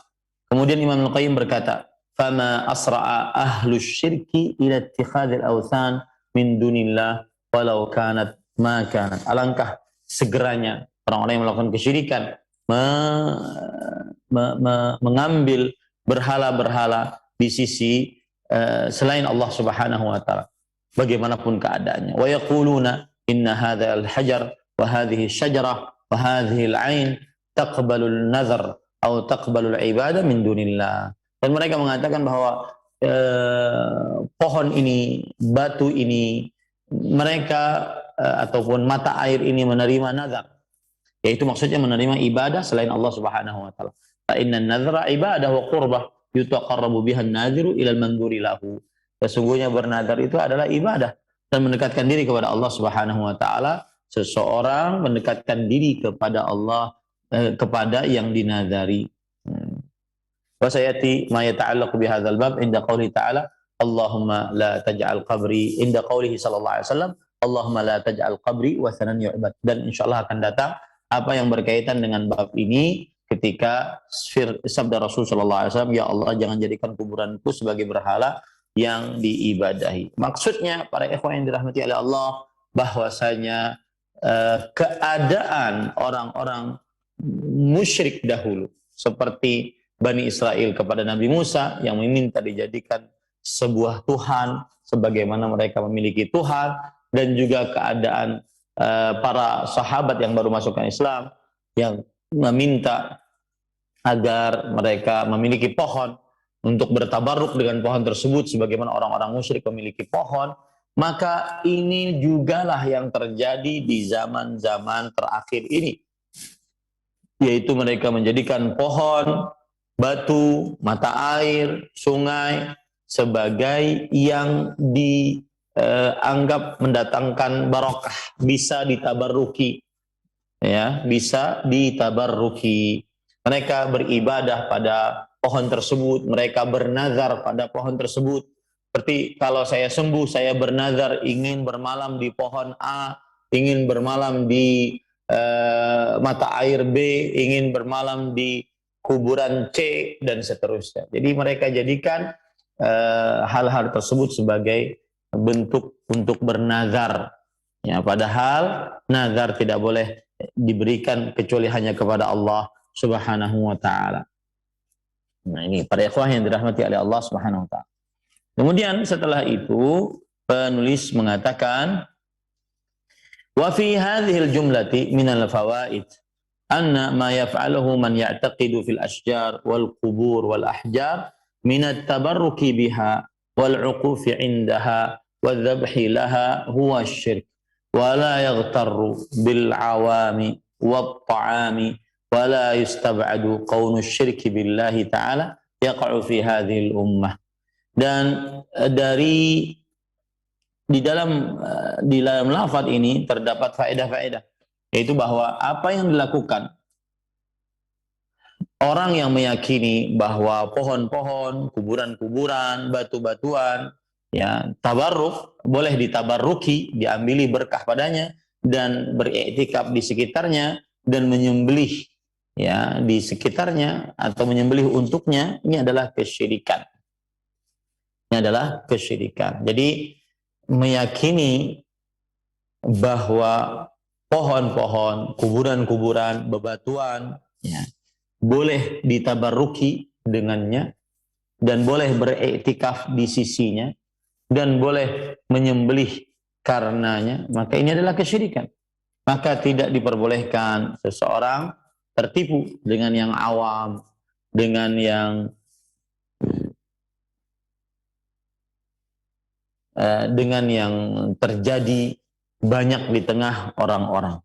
Kemudian Imam Ibnu Qayyim berkata, "Fama asra'a ahlus syirki ila ittikhadil awthan min dunillah walau kanat ma kanat." Alangkah segeranya orang-orang yang melakukan kesyirikan mengambil berhala-berhala di sisi selain Allah Subhanahu wa taala, bagaimanapun keadaannya. Wa yaquluna inna hadzal hajar wa hadhihi syajarah wa hadhihi al-'ain taqbalu an-nazar atau taqbalu al-ibadah min dunillah. Dan mereka mengatakan bahwa pohon ini, batu ini, mereka ataupun mata air ini menerima nazar, yaitu maksudnya menerima ibadah selain Allah Subhanahu wa taala. Fa inna an-nazra ibadah wa qurbah yutaqarrabu biha an-naziru ila al-manduri lahu. Sesungguhnya bernazar itu adalah ibadah dan mendekatkan diri kepada Allah Subhanahu wa taala. Seseorang mendekatkan diri kepada Allah, kepada yang dinazari. Wa sayati ma yata'allaqu bi hadzal bab inda qouli ta'ala Allahumma la taj'al qabri, inda qoulihi sallallahu alaihi wasallam Allahumma la taj'al qabri wasanan yu'bad. Dan insyaallah akan datang apa yang berkaitan dengan bab ini ketika sabda Rasul sallallahu alaihi wasallam, ya Allah jangan jadikan kuburanku sebagai berhala yang diibadahi. Maksudnya para ikhwan yang dirahmati oleh Allah, bahwasanya keadaan orang-orang musyrik dahulu seperti Bani Israel kepada Nabi Musa yang meminta dijadikan sebuah Tuhan sebagaimana mereka memiliki Tuhan, dan juga keadaan para sahabat yang baru masuk ke Islam yang meminta agar mereka memiliki pohon untuk bertabaruk dengan pohon tersebut sebagaimana orang-orang musyrik memiliki pohon. Maka ini jugalah yang terjadi di zaman-zaman terakhir ini, yaitu mereka menjadikan pohon, batu, mata air, sungai sebagai yang dianggap mendatangkan barokah, bisa ditabarruki, ya, bisa ditabarruki. Mereka beribadah pada pohon tersebut, mereka bernazar pada pohon tersebut. Seperti kalau saya sembuh, saya bernazar ingin bermalam di pohon A, ingin bermalam di mata air B, ingin bermalam di kuburan C, dan seterusnya. Jadi mereka jadikan hal-hal tersebut sebagai bentuk untuk bernazar. Ya, padahal nazar tidak boleh diberikan kecuali hanya kepada Allah Subhanahu wa taala. Nah, ini para ikhwah yang dirahmati oleh Allah Subhanahu wa taala. Kemudian setelah itu penulis mengatakan wa fi hadhil jumlati minal fawaid anna ma yaf'aluhu man ya'taqidu fil ashjar wal qubur wal ahjar min at-tabarruki biha wal 'uqufi 'indaha wal dhabhi laha huwa asy-syirk wa la yaghtarru bil 'awami wat ta'ami wa la yustab'adu kaunu asy-syirki billahi ta'ala yaqa'u fi hadhil ummah. Dan dari di dalam lafaz ini terdapat faedah-faedah, yaitu bahwa apa yang dilakukan orang yang meyakini bahwa pohon-pohon, kuburan-kuburan, batu-batuan, ya, tabarruk, boleh ditabarruki, diambili berkah padanya dan beriktikaf di sekitarnya dan menyembelih ya di sekitarnya atau menyembelih untuknya, ini adalah kesyirikan. Ini adalah kesyirikan. Jadi meyakini bahwa pohon-pohon, kuburan-kuburan, bebatuan ya, boleh ditabarruki dengannya dan boleh beriktikaf di sisinya dan boleh menyembelih karenanya, maka ini adalah kesyirikan. Maka tidak diperbolehkan seseorang tertipu dengan yang awam, dengan yang terjadi banyak di tengah orang-orang.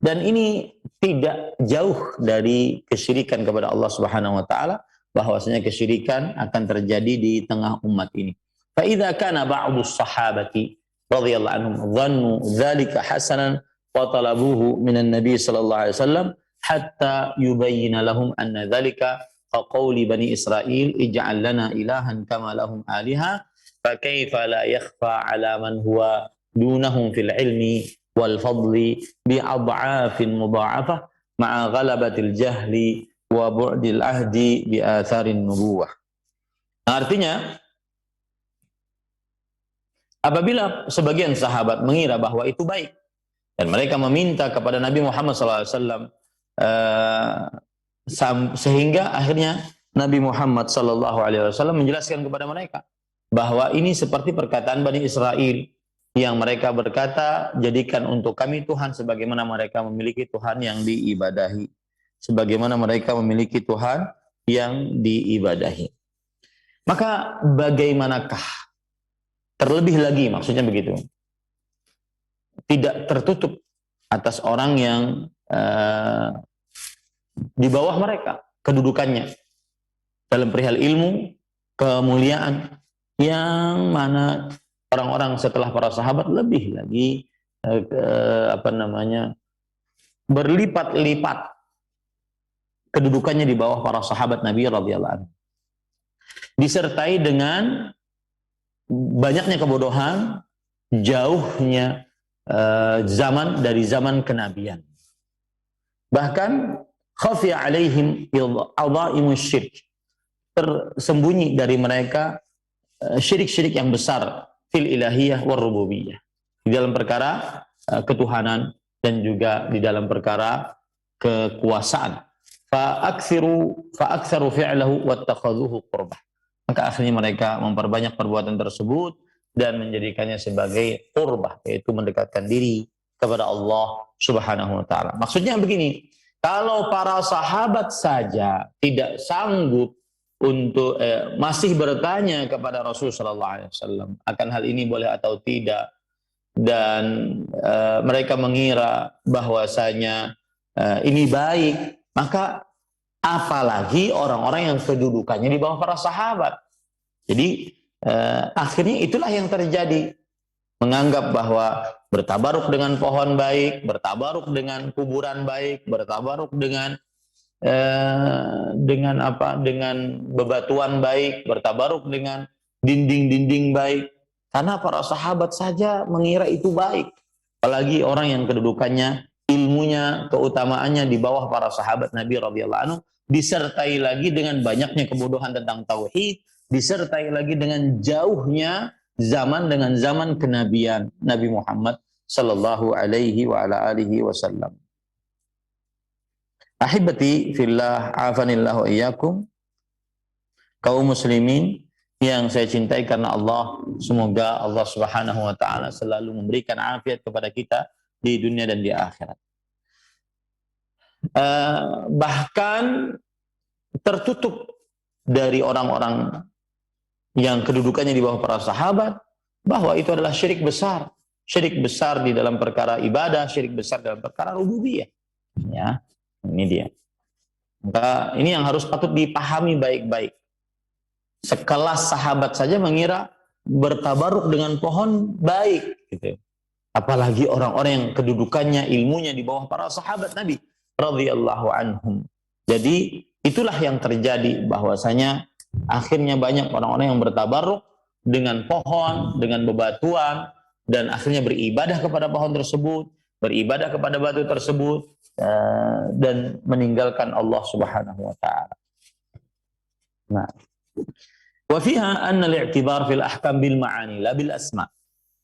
Dan ini tidak jauh dari kesyirikan kepada Allah Subhanahu wa taala, bahwasanya kesyirikan akan terjadi di tengah umat ini. Fa idza kana ba'dus sahabati radhiyallahu anhum dhannu dzalika hasanan wa talabuhu minan nabi sallallahu alaihi wasallam hatta yubayyana lahum anna dzalika qawli bani Israil ij'al lana ilahan kama lahum aliha fa kaifa la yakhfa ala man huwa dunahum fil ilmi wal fadli bi ad'afin mudha'afah ma'a ghalabatil jahli wa bu'dil ahdi bi atharin nubuwah. Artinya, apabila sebagian sahabat mengira bahwa itu baik dan mereka meminta kepada Nabi Muhammad SAW, sehingga akhirnya Nabi Muhammad SAW menjelaskan kepada mereka bahwa ini seperti perkataan Bani Israel yang mereka berkata, jadikan untuk kami Tuhan sebagaimana mereka memiliki Tuhan yang diibadahi, sebagaimana mereka memiliki Tuhan yang diibadahi. Maka bagaimanakah, terlebih lagi maksudnya begitu, tidak tertutup atas orang yang di bawah mereka kedudukannya dalam perihal ilmu, kemuliaan, yang mana orang-orang setelah para sahabat lebih lagi berlipat-lipat kedudukannya di bawah para sahabat Nabi radhiyallahu anhu, disertai dengan banyaknya kebodohan, jauhnya zaman dari zaman kenabian. Bahkan khafiya alaihim adha'imus syirk, tersembunyi dari mereka syirik-syirik yang besar fil ilahiyah war rububiyah, di dalam perkara ketuhanan dan juga di dalam perkara kekuasaan. Fa aktsaru fi'lahu wattakhadhuhu qurbah. Maka akhirnya mereka memperbanyak perbuatan tersebut dan menjadikannya sebagai qurbah, yaitu mendekatkan diri kepada Allah Subhanahu wa taala. Maksudnya begini, kalau para sahabat saja tidak sanggup untuk masih bertanya kepada Rasul sallallahu alaihi wasallam akan hal ini boleh atau tidak, dan mereka mengira bahwasanya ini baik, maka apalagi orang-orang yang kedudukannya di bawah para sahabat. Jadi akhirnya itulah yang terjadi, menganggap bahwa bertabaruk dengan pohon baik, bertabaruk dengan kuburan baik, bertabaruk dengan bebatuan baik, bertabaruk dengan dinding-dinding baik, karena para sahabat saja mengira itu baik, apalagi orang yang kedudukannya ilmunya, keutamaannya di bawah para sahabat Nabi radhiyallahu anhu, disertai lagi dengan banyaknya kebodohan tentang tauhid, disertai lagi dengan jauhnya zaman dengan zaman kenabian Nabi Muhammad sallallahu alaihi wa ala alihi wasallam. Ahibati fillah, afanillahu wa iyyakum, kaum muslimin yang saya cintai karena Allah, semoga Allah Subhanahu wa taala selalu memberikan afiat kepada kita di dunia dan di akhirat. Bahkan tertutup dari orang-orang yang kedudukannya di bawah para sahabat bahwa itu adalah syirik besar di dalam perkara ibadah, syirik besar dalam perkara rububiyah. Ya, ini dia. Maka ini yang harus patut dipahami baik-baik. Sekelas sahabat saja mengira bertabaruk dengan pohon baik, gitu. Apalagi orang-orang yang kedudukannya, ilmunya di bawah para sahabat Nabi radhiyallahu anhum. Jadi itulah yang terjadi, bahwasanya akhirnya banyak orang-orang yang bertabaruk dengan pohon, dengan bebatuan, dan akhirnya beribadah kepada pohon tersebut, beribadah kepada batu tersebut, dan meninggalkan Allah Subhanahu wa taala. Nah, wa fiha anna al-i'tibar fil ahkam bil ma'ani la bil asma.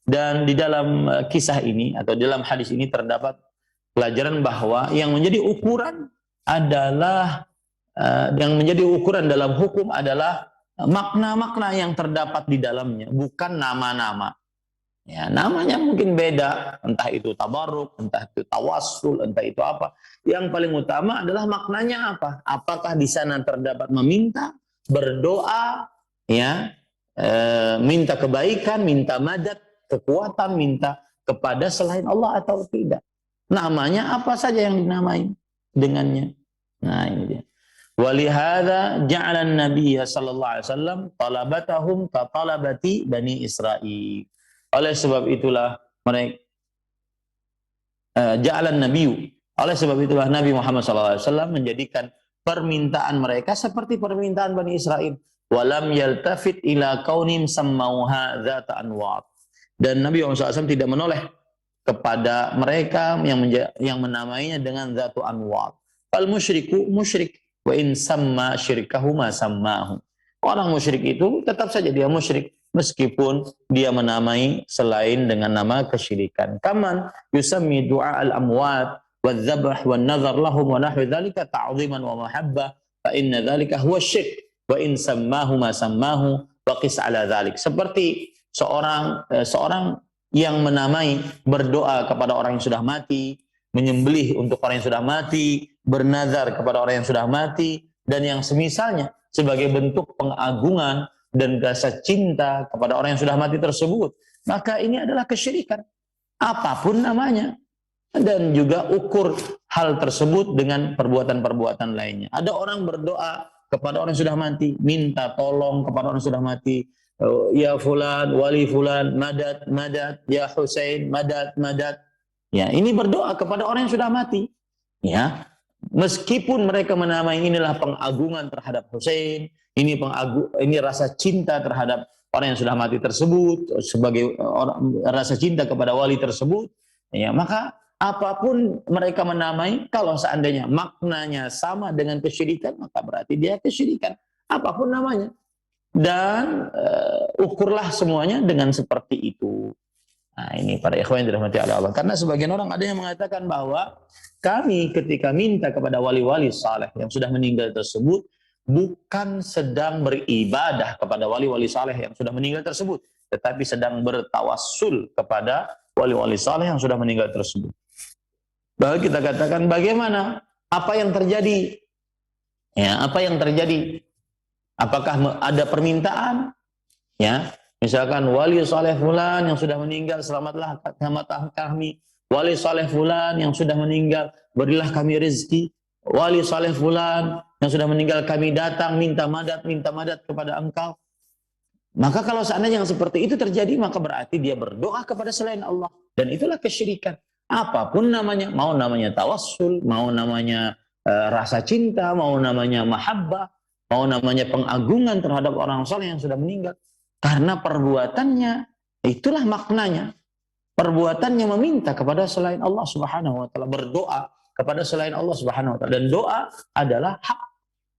Dan di dalam kisah ini atau dalam hadis ini terdapat pelajaran bahwa yang menjadi ukuran adalah dalam hukum adalah makna-makna yang terdapat di dalamnya, bukan nama-nama. Ya, namanya mungkin beda, entah itu tabarruk, entah itu tawassul, entah itu apa. Yang paling utama adalah maknanya apa? Apakah di sana terdapat meminta, berdoa, ya, minta kebaikan, minta madad, kekuatan, minta kepada selain Allah atau tidak? Namanya apa saja yang dinamai dengannya. Nah, ini dia. Walihada ja'ala an-nabiy sallallahu alaihi wasallam talabatahum ka talabati Bani Israil. Oleh sebab itulah mereka ja'ala an-nabiy, oleh sebab itulah Nabi Muhammad sallallahu alaihi wasallam menjadikan permintaan mereka seperti permintaan Bani Israil. Walam yaltafit ila kaunim sammauha dzata anwar. Dan Nabi Muhammad SAW tidak menoleh kepada mereka yang menamainya dengan zatu anwar. Fal musyriku musyrik wa in samma syirkahu ma sammahu. Orang musyrik itu tetap saja dia musyrik meskipun dia menamai selain dengan nama kesyirikan. Kaman yusammi du'a al-amwat wadh-dhabh wan-nadhar lahum wa nahwu dzalika ta'dhiman wa mahabbah fa inna dzalika huwa syirk wa in sammahu ma sammahu wa qis 'ala dzalik. Seperti seorang yang menamai berdoa kepada orang yang sudah mati, menyembelih untuk orang yang sudah mati, bernazar kepada orang yang sudah mati, dan yang semisalnya sebagai bentuk pengagungan dan rasa cinta kepada orang yang sudah mati tersebut, maka ini adalah kesyirikan apapun namanya. Dan juga ukur hal tersebut dengan perbuatan-perbuatan lainnya. Ada orang berdoa kepada orang yang sudah mati, minta tolong kepada orang yang sudah mati, ya fulan, wali fulan, madad, madad, ya Husain, madad, madad. Ya, ini berdoa kepada orang yang sudah mati. Ya, meskipun mereka menamai inilah pengagungan terhadap Husain, ini rasa cinta terhadap orang yang sudah mati tersebut, sebagai rasa cinta kepada wali tersebut, ya, maka apapun mereka menamai, kalau seandainya maknanya sama dengan kesyirikan, maka berarti dia kesyirikan, apapun namanya. Dan ukurlah semuanya dengan seperti itu. Nah, ini para ikhwan yang dirahmati Allah. Karena sebagian orang ada yang mengatakan bahwa kami ketika minta kepada wali-wali saleh yang sudah meninggal tersebut, bukan sedang beribadah kepada wali-wali saleh yang sudah meninggal tersebut, tetapi sedang bertawassul kepada wali-wali saleh yang sudah meninggal tersebut. Bahwa kita katakan bagaimana? Apa yang terjadi? Ya, apa yang terjadi? Apakah ada permintaan? Ya, misalkan wali saleh fulan yang sudah meninggal, selamatlah kami. Wali saleh fulan yang sudah meninggal, berilah kami rezeki. Wali saleh fulan yang sudah meninggal, kami datang minta madad kepada engkau. Maka kalau seandainya yang seperti itu terjadi, maka berarti dia berdoa kepada selain Allah, dan itulah kesyirikan. Apapun namanya, mau namanya tawassul, mau namanya rasa cinta, mau namanya mahabbah, mau namanya pengagungan terhadap orang saleh yang sudah meninggal, karena perbuatannya itulah maknanya. perbuatannya meminta kepada selain Allah Subhanahu wa taala, berdoa kepada selain Allah Subhanahu wa taala. Dan doa adalah hak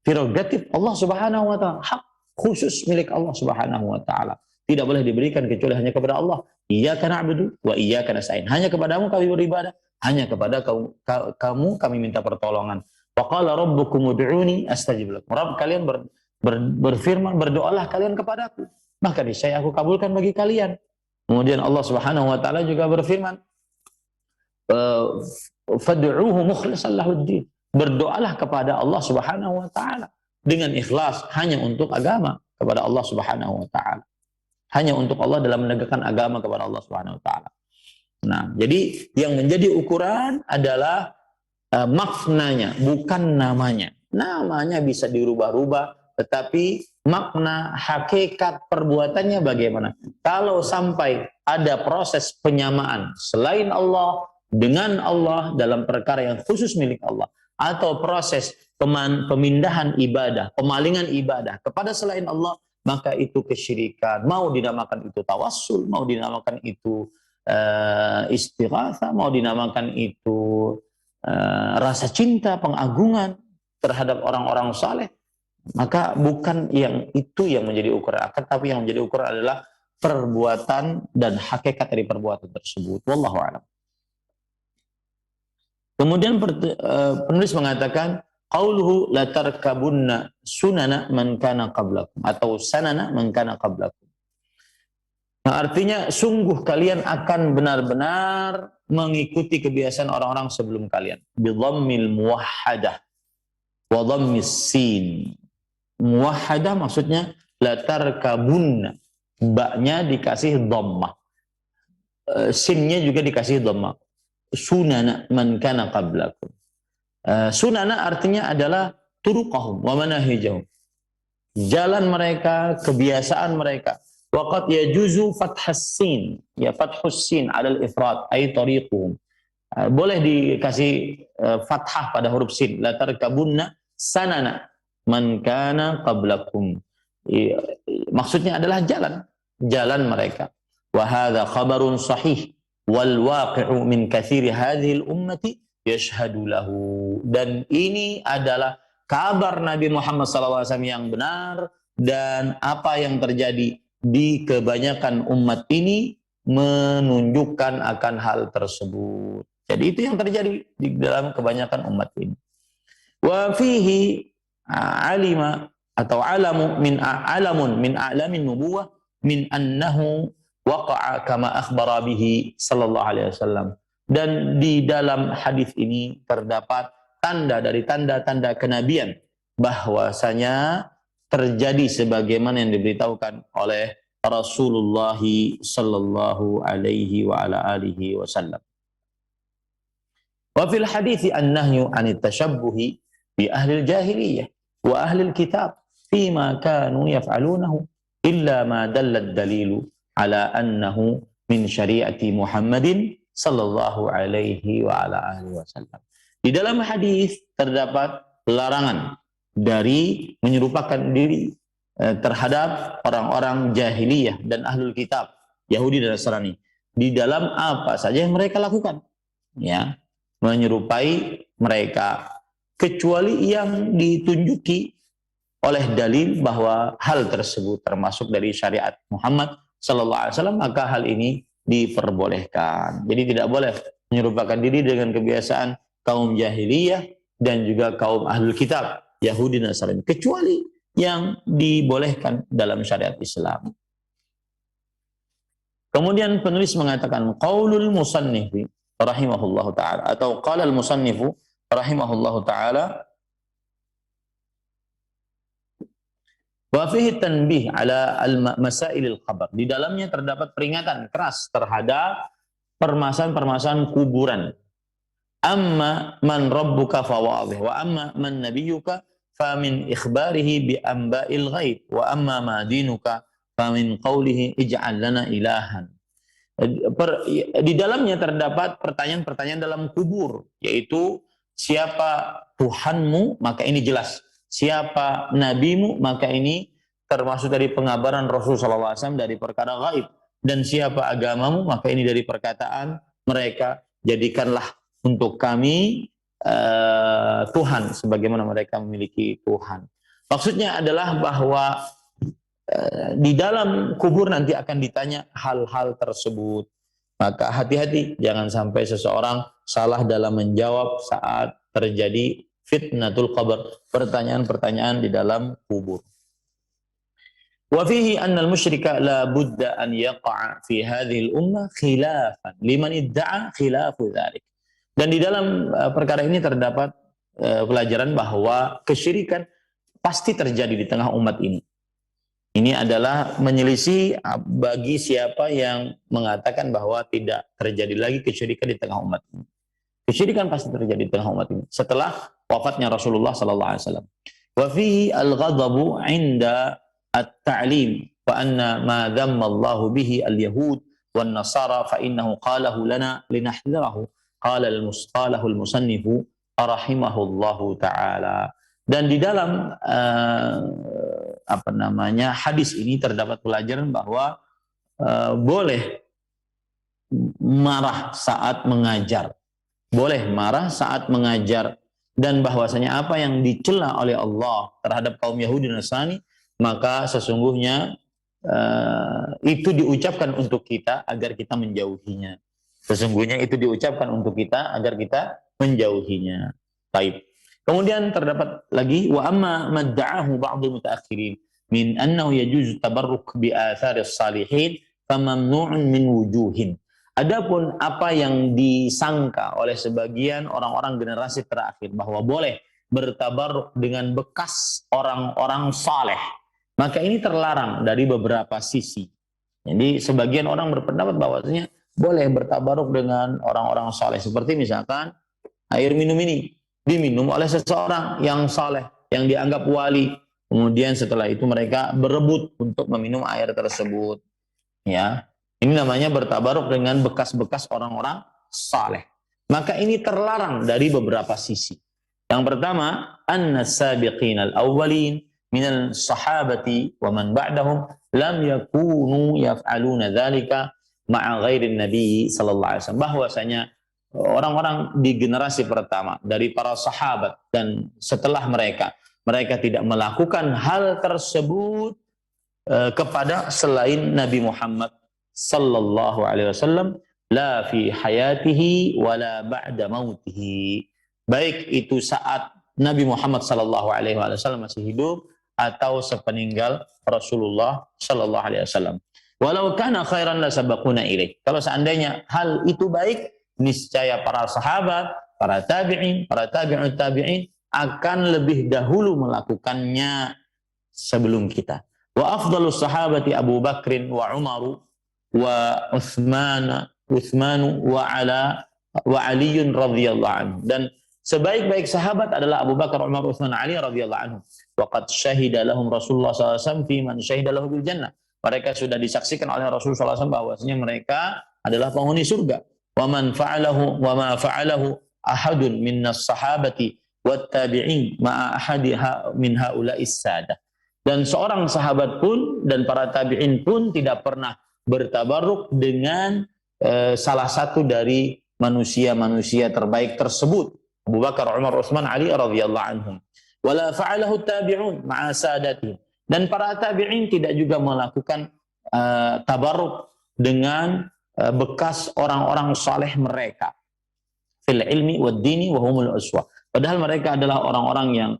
prerogatif Allah Subhanahu wa taala, hak khusus milik Allah Subhanahu wa taala. Tidak boleh diberikan kecuali hanya kepada Allah. Iyyaka na'budu wa iyyaka nasta'in. Hanya kepadamu kami beribadah, hanya kepada kamu kami minta pertolongan. Wa qala rabbukum ud'uni astajib lakum. Rabb kalian berfirman, berdoalah kalian kepadaku, maka niscaya aku kabulkan bagi kalian. Kemudian Allah Subhanahu wa taala juga berfirman, fad'uuhu mukhlishan lahuddin. Berdoalah kepada Allah Subhanahu wa taala dengan ikhlas hanya untuk agama kepada Allah Subhanahu wa taala. Hanya untuk Allah dalam menegakkan agama kepada Allah Subhanahu wa taala. Nah, jadi yang menjadi ukuran adalah maknanya, bukan namanya. Namanya bisa dirubah-rubah, tetapi makna hakikat perbuatannya bagaimana? Kalau sampai ada proses penyamaan selain Allah dengan Allah dalam perkara yang khusus milik Allah, atau proses pemindahan ibadah, pemalingan ibadah kepada selain Allah, maka itu kesyirikan. Mau dinamakan itu tawassul, mau dinamakan itu istighatsah, mau dinamakan itu rasa cinta, pengagungan terhadap orang-orang saleh, maka bukan yang itu yang menjadi ukuran, tapi yang menjadi ukuran adalah perbuatan dan hakikat dari perbuatan tersebut. Wallahu a'lam. Kemudian penulis mengatakan qauluhu la tarkabunna sunana man kana qablakum, atau sanana man kana qablakum. Nah, artinya sungguh kalian akan benar-benar mengikuti kebiasaan orang-orang sebelum kalian. Bi dhammil muwahhadah wa dhammis sin. Muwahhadah maksudnya la tarkabunna. Ba-nya dikasih dhammah. Sinnya juga dikasih dhammah. Sunana man kana qablakum. Sunana artinya adalah turuqahum wa manahijahum. Jalan mereka, kebiasaan mereka. Waqad yajuzu fathas sin, ya fathus sin alal ifrad ay tariquhum. Boleh dikasih fathah pada huruf sin, la tarkabunna sanana man kana qablakum. Maksudnya adalah jalan mereka. Wa hadza khabarun sahih wal waqi'u min katsiri hadhil ummati yashhadu lahu. Dan ini adalah kabar Nabi Muhammad SAW yang benar, dan apa yang terjadi di kebanyakan umat ini menunjukkan akan hal tersebut. Jadi itu yang terjadi di dalam kebanyakan umat ini. Wa fihi alima atau alamun min a'lamin nubuwah min annahu waqa'a kama akhbara bihi sallallahu alaihi wasallam. Dan di dalam hadis ini terdapat tanda dari tanda-tanda kenabian bahwasanya terjadi sebagaimana yang diberitahukan oleh Rasulullah sallallahu alaihi wa ala alihi wasallam. Wa fil hadits an-nahyu 'anit tashabbuhi bi ahli al-jahiliyah wa ahli al-kitab fima kanu yaf'alunahu illa ma dalla ad-dalilu ala annahu min syari'ati Muhammadin sallallahu alaihi wa ala alihi wasallam. Di dalam hadis terdapat larangan dari menyerupakan diri terhadap orang-orang jahiliyah dan ahlul kitab, Yahudi dan Nasrani, di dalam apa saja yang mereka lakukan, ya, menyerupai mereka, kecuali yang ditunjuki oleh dalil bahwa hal tersebut termasuk dari syariat Muhammad sallallahu alaihi wasallam, maka hal ini diperbolehkan. Jadi tidak boleh menyerupakan diri dengan kebiasaan kaum jahiliyah dan juga kaum ahlul kitab, Yahudi dan Nasrani, kecuali yang dibolehkan dalam syariat Islam. Kemudian penulis mengatakan qaulul musannifi rahimahullahu taala, atau qala al musannifu rahimahullahu taala, wa fihi tanbih ala al masailil qabr. Di dalamnya terdapat peringatan keras terhadap permasalahan-permasalahan kuburan. Amma man rabbuka fawadhih wa amma man nabiyyuka famin ikhbarihi bi amba'il ghaib wa amma ma dinuka famin qawlihi ij'al lana ilahan. Di dalamnya terdapat pertanyaan-pertanyaan dalam kubur, yaitu siapa Tuhanmu, maka ini jelas. Siapa nabimu, maka ini termasuk dari pengabaran Rasul sallallahu alaihi wasallam dari perkara gaib. dan siapa agamamu, maka ini dari perkataan mereka, jadikanlah untuk kami Tuhan sebagaimana mereka memiliki Tuhan. Maksudnya adalah bahwa di dalam kubur nanti akan ditanya hal-hal tersebut. Maka hati-hati, jangan sampai seseorang salah dalam menjawab saat terjadi fitnatul qabr, pertanyaan-pertanyaan di dalam kubur. Wa fihi anna al-musyrika la budda an yaqa'a fi hadhihi al-ummah khilafan liman idda'a khilafu dzalik. Dan di dalam perkara ini terdapat pelajaran bahwa kesyirikan pasti terjadi di tengah umat ini. Ini adalah menyelisih bagi siapa yang mengatakan bahwa tidak terjadi lagi kesyirikan di tengah umat ini. Kesyirikan pasti terjadi di tengah umat ini setelah wafatnya Rasulullah sallallahu alaihi wasallam. Wa fihi al-ghadabu 'inda at-ta'lim wa anna ma dhamma Allahu bihi al-yahud wan nasara fa innahu qalahu lana linahdhirahu qala al-musannifu rahimahullahu ta'ala. Dan di dalam hadis ini terdapat pelajaran bahwa boleh marah saat mengajar, dan bahwasanya apa yang dicela oleh Allah terhadap kaum Yahudi dan Nasrani, maka sesungguhnya itu diucapkan untuk kita agar kita menjauhinya. Sesungguhnya itu diucapkan untuk kita agar kita menjauhinya. Baik. Kemudian terdapat lagi wa amma madda'ahu ba'dul mutaakhirin min annahu yajuzu tabarruk bi atharis salihin famamnu'un min wujuhin. Adapun apa yang disangka oleh sebagian orang-orang generasi terakhir bahwa boleh bertabarruk dengan bekas orang-orang saleh, maka ini terlarang dari beberapa sisi. Jadi sebagian orang berpendapat bahwasanya boleh bertabarruk dengan orang-orang saleh, seperti misalkan air minum ini diminum oleh seseorang yang saleh, yang dianggap wali. Kemudian setelah itu mereka berebut untuk meminum air tersebut. Ya, ini namanya bertabaruk dengan bekas-bekas orang-orang saleh. Maka ini terlarang dari beberapa sisi. Yang pertama, an-sabiqin al-awwalin minal sahabati wa man ba'dahum lam yakunu yaf'aluna dzalika ma'a ghairin nabi sallallahu alaihi wasallam. Bahwasanya orang-orang di generasi pertama dari para sahabat dan setelah mereka tidak melakukan hal tersebut kepada selain Nabi Muhammad sallallahu alaihi wasallam, la fi hayatihi wala ba'da mautihi, baik itu saat Nabi Muhammad sallallahu alaihi wasallam masih hidup atau sepeninggal Rasulullah sallallahu alaihi wasallam. Walau kana khairan la sabaquna ilaih, kalau seandainya hal itu baik, niscaya para sahabat, para tabi'in, para tabi'ut tabi'in akan lebih dahulu melakukannya sebelum kita. Wa afdalus sahabati Abu Bakrin wa Umaru wa Utsmanu wa Aliyun radhiyallahu anhu. Dan sebaik-baik sahabat adalah Abu Bakar, Umar, Utsman, Ali radhiyallahu anhu. Wa qad syahida lahum Rasulullah sallallahu alaihi wasallam fi man syahida lahu bil jannah. Mereka sudah disaksikan oleh Rasulullah SAW bahwasanya mereka adalah penghuni surga. Wa man fa'alahu wa ma fa'alahu ahadun minnas sahabati wat tabi'in ma'a ahadiha min haula'is sadah. Dan seorang sahabat pun dan para tabi'in pun tidak pernah bertabarruk dengan salah satu dari manusia-manusia terbaik tersebut, Abu Bakar, Umar, Utsman, Ali radhiyallahu anhum. Wala fa'alahu tabi'un ma'a sadatihim. Dan para tabi'in tidak juga melakukan tabarruk dengan bekas orang-orang saleh mereka fil ilmi wad dini wa humul uswa. Padahal mereka adalah orang-orang yang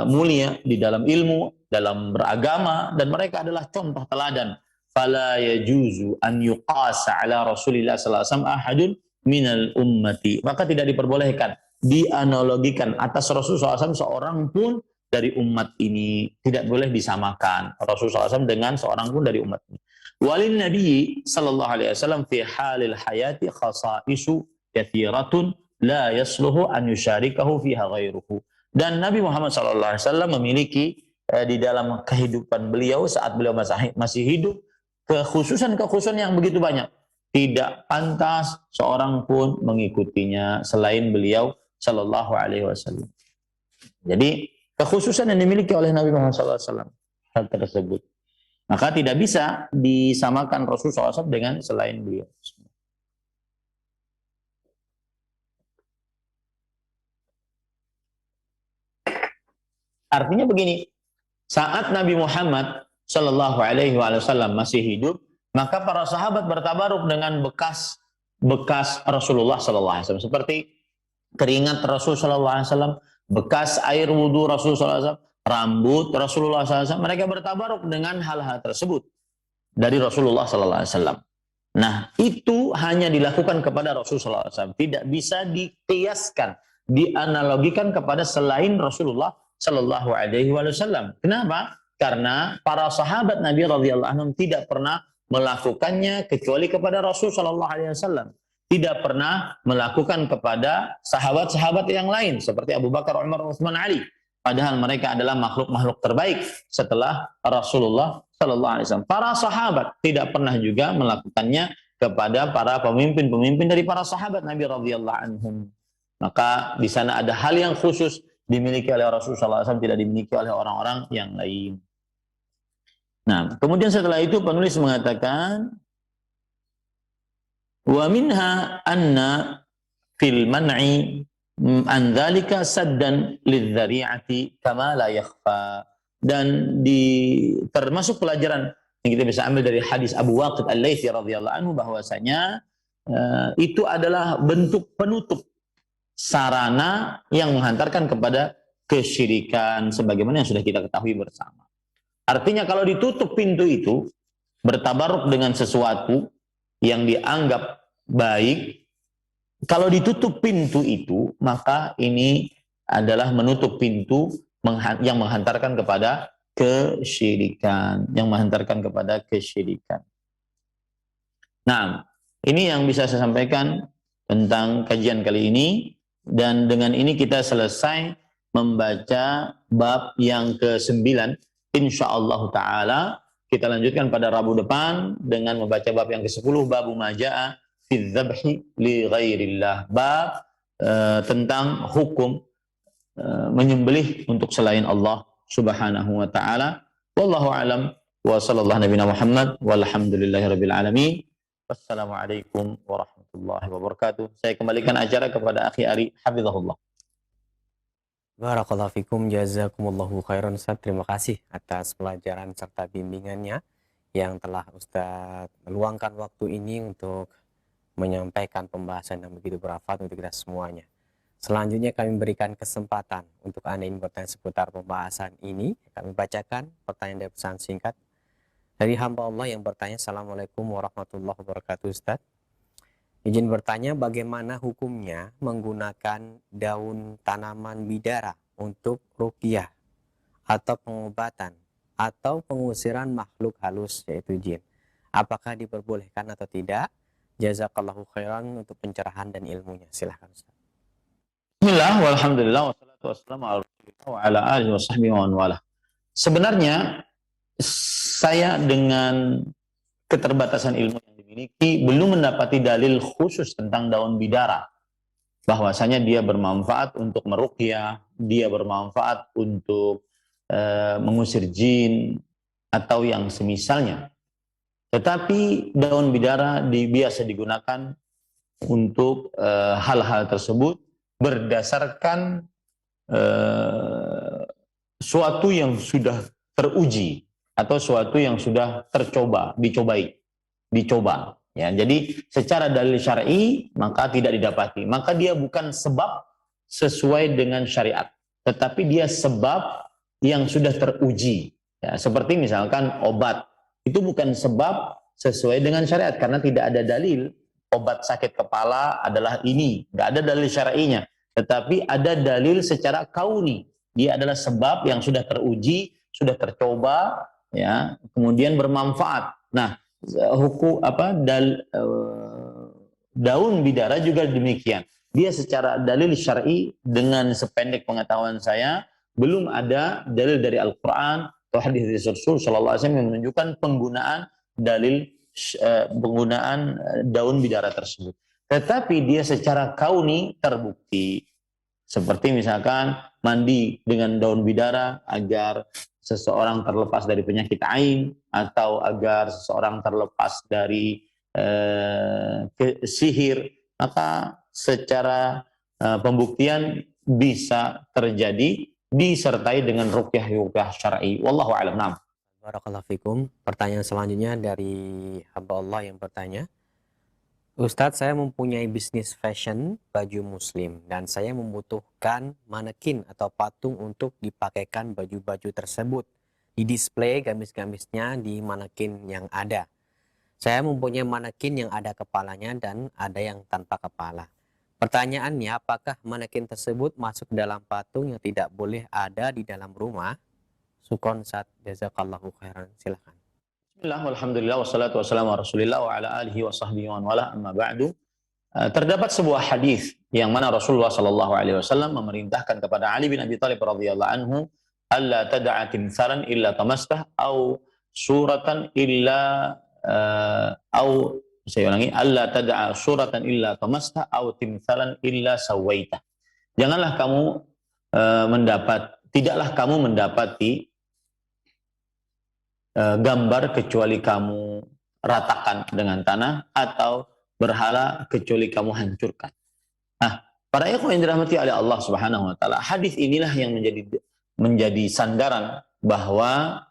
mulia di dalam ilmu, dalam beragama, dan mereka adalah contoh teladan. Fala yajuzu an yuqasa ala Rasulillah sallallahu alaihi wasallam ahadun minal ummati. Maka tidak diperbolehkan dianalogikan atas Rasulullah SAW seorang pun dari umat ini, tidak boleh disamakan Rasulullah SAW dengan seorang pun dari umat ini. Walin Nabi sallallahu alaihi wasallam fi halil hayati khasaisu kathiratun la yasluhu an yusyarikahu fiha ghairuhu. Dan Nabi Muhammad sallallahu alaihi wasallam memiliki di dalam kehidupan beliau saat beliau masih hidup kekhususan yang begitu banyak. Tidak pantas seorang pun mengikutinya selain beliau sallallahu alaihi wasallam. Jadi kekhususan yang dimiliki oleh Nabi Muhammad sallallahu alaihi wasallam hal tersebut. Maka tidak bisa disamakan Rasulullah SAW dengan selain beliau. Artinya begini, saat Nabi Muhammad Shallallahu Alaihi Wasallam masih hidup, maka para sahabat bertabaruk dengan bekas Rasulullah Shallallahu Alaihi Wasallam, seperti keringat Rasul Shallallahu Alaihi Wasallam, bekas air wudhu Rasul Shallallahu Alaihi Wasallam, rambut Rasulullah SAW. Mereka bertabaruk dengan hal-hal tersebut dari Rasulullah Sallallahu Alaihi Wasallam. Nah, itu hanya dilakukan kepada Rasulullah SAW. Tidak bisa dikiaskan, dianalogikan kepada selain Rasulullah Sallallahu Alaihi Wasallam. Kenapa? Karena para sahabat Nabi radhiyallahu anhum tidak pernah melakukannya kecuali kepada Rasul Sallallahu Alaihi Wasallam. Tidak pernah melakukan kepada sahabat-sahabat yang lain seperti Abu Bakar, Umar, Utsman, Ali. Padahal mereka adalah makhluk-makhluk terbaik setelah Rasulullah Sallallahu Alaihi Wasallam. Para sahabat tidak pernah juga melakukannya kepada para pemimpin-pemimpin dari para sahabat Nabi radhiyallahu anhum. Maka di sana ada hal yang khusus dimiliki oleh Rasulullah SAW, tidak dimiliki oleh orang-orang yang lain. Nah, kemudian setelah itu penulis mengatakan, wa minha anna fil man'i an dzalika saddan lidzari'ati kama la yakhfa. Dan termasuk pelajaran yang kita bisa ambil dari hadis Abu Waqid Al-Laitsi radhiyallahu anhu, bahwasanya itu adalah bentuk penutup sarana yang menghantarkan kepada kesyirikan sebagaimana yang sudah kita ketahui bersama. Artinya kalau ditutup pintu itu, bertabaruk dengan sesuatu yang dianggap baik, kalau ditutup pintu itu, maka ini adalah menutup pintu yang menghantarkan kepada kesyirikan, Nah, ini yang bisa saya sampaikan tentang kajian kali ini, dan dengan ini kita selesai membaca bab yang ke-9. Insyaallah taala kita lanjutkan pada Rabu depan dengan membaca bab yang ke-10, babu majaa fi dzabhi li ghairillah, bab tentang hukum menyembelih untuk selain Allah Subhanahu wa taala. Wallahu alam wa sallallahu nabiyana Muhammad walhamdulillahirabbil alamin. Wassalamualaikum warahmatullahi wabarakatuh. Saya kembalikan acara kepada akhi Ari, hafizahullah. Barakallahu fikum, jazakumullahu khairan Ustaz. Terima kasih atas pelajaran serta bimbingannya yang telah Ustaz meluangkan waktu ini untuk menyampaikan pembahasan yang begitu bermanfaat untuk kita semuanya. Selanjutnya kami berikan kesempatan untuk Anda yang bertanya seputar pembahasan ini. Kami bacakan pertanyaan dari pesan singkat dari hamba Allah yang bertanya. Assalamualaikum warahmatullahi wabarakatuh Ustaz. Izin bertanya, bagaimana hukumnya menggunakan daun tanaman bidara untuk ruqyah atau pengobatan atau pengusiran makhluk halus yaitu jin? Apakah diperbolehkan atau tidak? Jazakallahu khairan untuk pencerahan dan ilmunya. Silahkan Ustaz. Bismillah, walhamdulillah, wassalatu wassalamu ala rasulillah wa ala alihi wa sahbihi wa wala. Sebenarnya saya dengan keterbatasan ilmu yang dimiliki belum mendapati dalil khusus tentang daun bidara, bahwasanya dia bermanfaat untuk meruqyah, dia bermanfaat untuk mengusir jin atau yang semisalnya. Tetapi daun bidara biasa digunakan untuk hal-hal tersebut berdasarkan suatu yang sudah teruji atau suatu yang sudah dicoba ya. Jadi secara dalil syar'i maka tidak didapati, maka dia bukan sebab sesuai dengan syariat, tetapi dia sebab yang sudah teruji ya. Seperti misalkan obat, itu bukan sebab sesuai dengan syariat karena tidak ada dalil obat sakit kepala adalah ini, nggak ada dalil syar'inya, tetapi ada dalil secara kauni, dia adalah sebab yang sudah teruji, sudah tercoba ya, kemudian bermanfaat. Nah, daun bidara juga demikian, dia secara dalil syar'i dengan sependek pengetahuan saya belum ada dalil dari Al-Quran atau hadis Rasul Sallallahu Alaihi Wasallam yang menunjukkan penggunaan daun bidara tersebut. Tetapi dia secara kauni terbukti, seperti misalkan mandi dengan daun bidara agar seseorang terlepas dari penyakit ain, atau agar seseorang terlepas dari sihir, maka secara pembuktian bisa terjadi disertai dengan ruqyah syar'i. Wallahu a'lam. Naam. Barakallahu fikum. Pertanyaan selanjutnya dari hamba Allah yang bertanya, Ustadz, saya mempunyai bisnis fashion baju muslim dan saya membutuhkan manekin atau patung untuk dipakaikan baju-baju tersebut. Di display gamis-gamisnya di manekin yang ada. Saya mempunyai manekin yang ada kepalanya dan ada yang tanpa kepala. Pertanyaannya, apakah manekin tersebut masuk dalam patung yang tidak boleh ada di dalam rumah? Sukron Ustaz, jazakallahu khairan. Silakan. Bismillah, walhamdulillah, wassalatu wassalamu ala rasulillah wa ala alihi wa sahbihi wa wala, amma ba'du. Terdapat sebuah hadis yang mana Rasulullah sallallahu alaihi wasallam memerintahkan kepada Ali bin Abi Thalib radhiyallahu anhu, alla tad'a timsalan illa tamastah au suratan illa au saya ulangi, alla tad'a suratan illa tamastah au timsalan illa sawaitah. Janganlah kamu tidaklah kamu mendapati gambar kecuali kamu ratakan dengan tanah, atau berhala kecuali kamu hancurkan. Nah, para ikhwan yang dirahmati oleh Allah Subhanahu wa taala, hadis inilah yang menjadi sandaran bahwa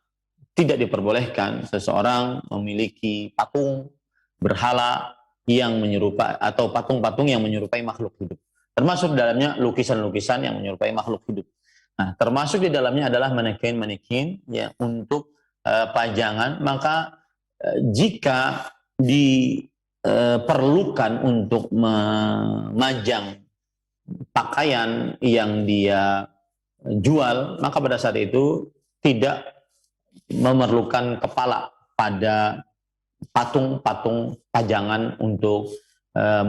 tidak diperbolehkan seseorang memiliki patung berhala yang menyerupai, atau patung-patung yang menyerupai makhluk hidup. Termasuk dalamnya lukisan-lukisan yang menyerupai makhluk hidup. Nah, termasuk di dalamnya adalah manekin-manekin ya untuk pajangan. Maka jika diperlukan untuk memajang pakaian yang dia jual, maka pada saat itu tidak memerlukan kepala pada patung-patung pajangan untuk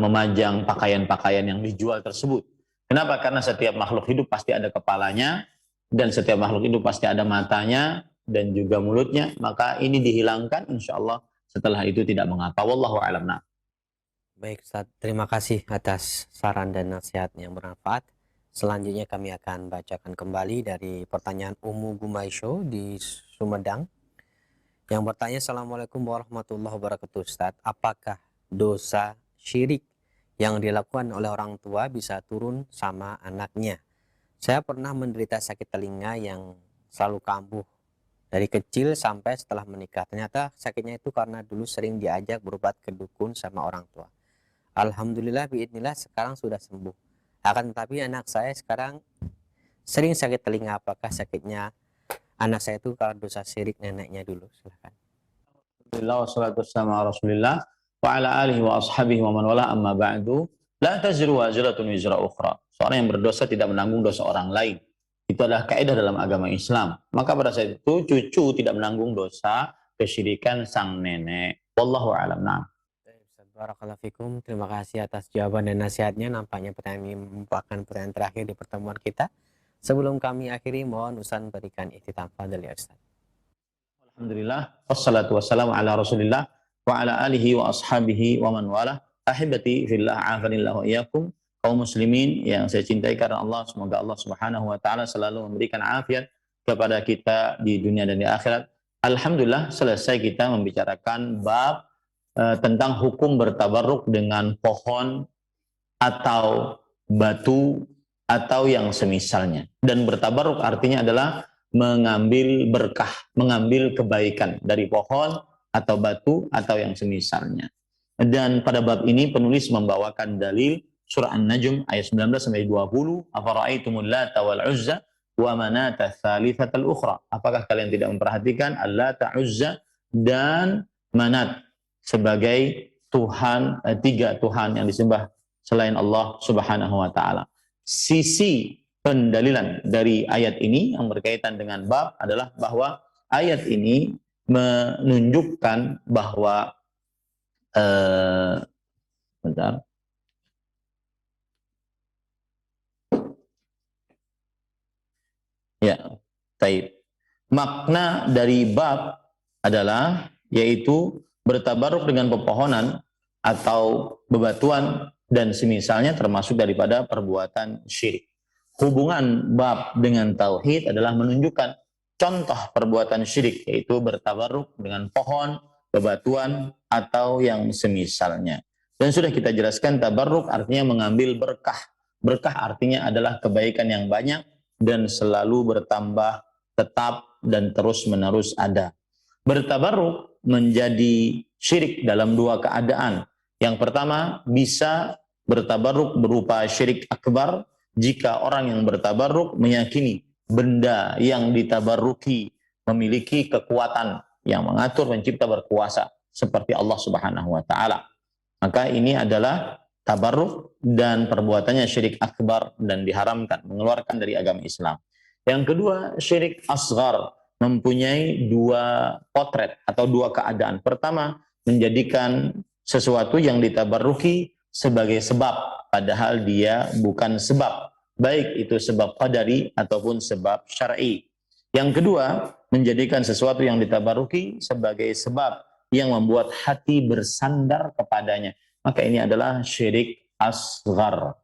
memajang pakaian-pakaian yang dijual tersebut. Kenapa? Karena setiap makhluk hidup pasti ada kepalanya, dan setiap makhluk hidup pasti ada matanya dan juga mulutnya. Maka ini dihilangkan, insya Allah setelah itu tidak mengapa. Wallahu a'lam. Baik Ustaz, terima kasih atas saran dan nasihat yang bermanfaat. Selanjutnya kami akan bacakan kembali dari pertanyaan Ummu Gumaisho di Sumedang yang bertanya, Assalamualaikum warahmatullahi wabarakatuh Ustaz, apakah dosa syirik yang dilakukan oleh orang tua bisa turun sama anaknya? Saya pernah menderita sakit telinga yang selalu kambuh dari kecil sampai setelah menikah. Ternyata sakitnya itu karena dulu sering diajak berobat ke dukun sama orang tua. Alhamdulillah biidznillah sekarang sudah sembuh. Akan tetapi anak saya sekarang sering sakit telinga. Apakah sakitnya anak saya itu karena dosa syirik neneknya dulu? Silakan. Alhamdulillah wassalatu wassalamu ala rasulillah wa ala alihi wa ashabihi wa man wala, amma ba'du. La taziru waziratun wizra ukhra. Seorang yang berdosa tidak menanggung dosa orang lain. Itu adalah kaidah dalam agama Islam. Maka pada saat itu cucu tidak menanggung dosa kesyirikan sang nenek. Wallahu a'lam. Na'am. Barakallahu fikum. Terima kasih atas jawaban dan nasihatnya. Nampaknya pertanyaan ini merupakan pertanyaan terakhir di pertemuan kita. Sebelum kami akhiri, mohon Ustaz berikan ikhtitam fadhil ya Ustaz. Alhamdulillah, wassalatu wassalamu ala rasulillah wa ala alihi wa ashabihi wa man wala. Ahibati fillah, afanillah wa iyyakum. Kaum muslimin yang saya cintai karena Allah, semoga Allah Subhanahu wa taala selalu memberikan afiat kepada kita di dunia dan di akhirat. Alhamdulillah, selesai kita membicarakan bab tentang hukum bertabarruk dengan pohon atau batu atau yang semisalnya. Dan bertabarruk artinya adalah mengambil berkah, mengambil kebaikan dari pohon atau batu atau yang semisalnya. Dan pada bab ini penulis membawakan dalil surah An-Najm ayat 19 sampai 20, afara'aitumul Lata wal Uzza wa manata tsalitsatal ukhra. Apakah kalian tidak memperhatikan Al-Lata, Uzza dan Manat sebagai Tuhan, tiga Tuhan yang disembah selain Allah Subhanahu wa taala. Sisi pendalilan dari ayat ini yang berkaitan dengan bab adalah bahwa ayat ini menunjukkan bahwa bentar. Ya, baik. Makna dari bab adalah yaitu bertabaruk dengan pepohonan atau bebatuan dan semisalnya termasuk daripada perbuatan syirik. Hubungan bab dengan tauhid adalah menunjukkan contoh perbuatan syirik, yaitu bertabarruk dengan pohon, bebatuan, atau yang semisalnya. Dan sudah kita jelaskan, tabarruk artinya mengambil berkah. Berkah artinya adalah kebaikan yang banyak dan selalu bertambah, tetap dan terus-menerus ada. Bertabarruk menjadi syirik dalam dua keadaan. Yang pertama, bisa bertabarruk berupa syirik akbar jika orang yang bertabarruk meyakini benda yang ditabarruki memiliki kekuatan yang mengatur, mencipta, berkuasa seperti Allah Subhanahu wa taala. Maka ini adalah tabarruk dan perbuatannya syirik akbar dan diharamkan, mengeluarkan dari agama Islam. Yang kedua, syirik asghar mempunyai dua potret atau dua keadaan. Pertama, menjadikan sesuatu yang ditabarruki sebagai sebab, padahal dia bukan sebab, baik itu sebab qadari ataupun sebab syar'i. Yang kedua, menjadikan sesuatu yang ditabarruki sebagai sebab yang membuat hati bersandar kepadanya. Maka ini adalah syirik asghar.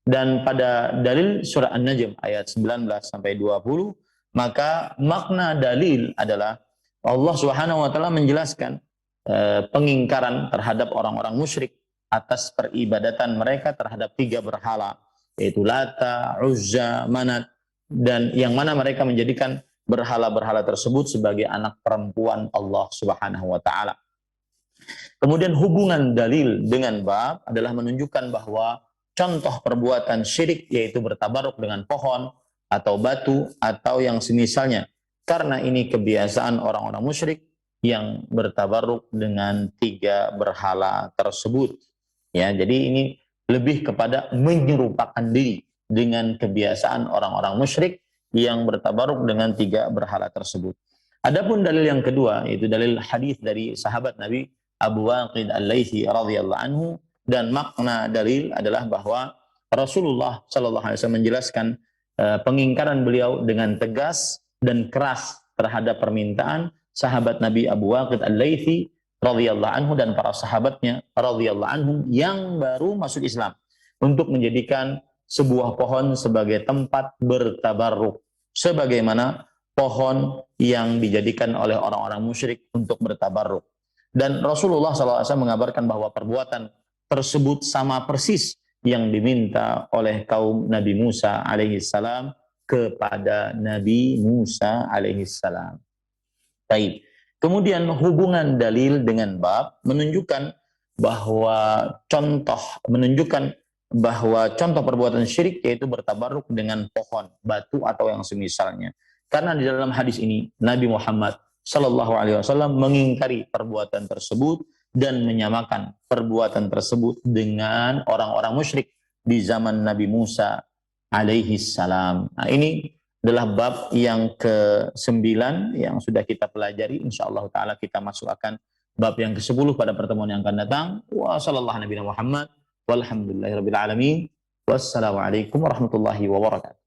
Dan pada dalil surah An-Najm ayat 19 sampai 20, maka makna dalil adalah Allah Subhanahu wa taala menjelaskan pengingkaran terhadap orang-orang musyrik atas peribadatan mereka terhadap tiga berhala, yaitu Lata, Uzza, Manat, dan yang mana mereka menjadikan berhala-berhala tersebut sebagai anak perempuan Allah Subhanahu wa taala. Kemudian hubungan dalil dengan bab adalah menunjukkan bahwa contoh perbuatan syirik yaitu bertabaruk dengan pohon atau batu atau yang semisalnya. Karena ini kebiasaan orang-orang musyrik yang bertabaruk dengan tiga berhala tersebut. Ya, jadi ini lebih kepada menyerupakan diri dengan kebiasaan orang-orang musyrik yang bertabaruk dengan tiga berhala tersebut. Adapun dalil yang kedua, yaitu dalil hadis dari sahabat Nabi Abu Waqid Al-Laythi radhiyallahu anhu, dan makna dalil adalah bahwa Rasulullah sallallahu alaihi wasallam menjelaskan pengingkaran beliau dengan tegas dan keras terhadap permintaan sahabat Nabi Abu Waqid Al-Laythi radhiyallahu anhu dan para sahabatnya radhiyallahu anhum yang baru masuk Islam untuk menjadikan sebuah pohon sebagai tempat bertabarruk sebagaimana pohon yang dijadikan oleh orang-orang musyrik untuk bertabarruk. Dan Rasulullah SAW mengabarkan bahwa perbuatan tersebut sama persis yang diminta oleh kaum Nabi Musa alaihissalam kepada Nabi Musa alaihissalam. Baik. Kemudian hubungan dalil dengan bab menunjukkan bahwa contoh perbuatan syirik yaitu bertabarruk dengan pohon, batu atau yang semisalnya. Karena di dalam hadis ini Nabi Muhammad Sallallahu Alaihi Wasallam mengingkari perbuatan tersebut dan menyamakan perbuatan tersebut dengan orang-orang musyrik di zaman Nabi Musa alaihi salam. Nah, ini adalah bab yang ke-9 yang sudah kita pelajari. Insyaallah taala kita masuk akan bab yang ke-10 pada pertemuan yang akan datang. Wa sallallahu nabiyana Muhammad walhamdulillahirabbil alamin. Wassalamualaikum warahmatullahi wabarakatuh.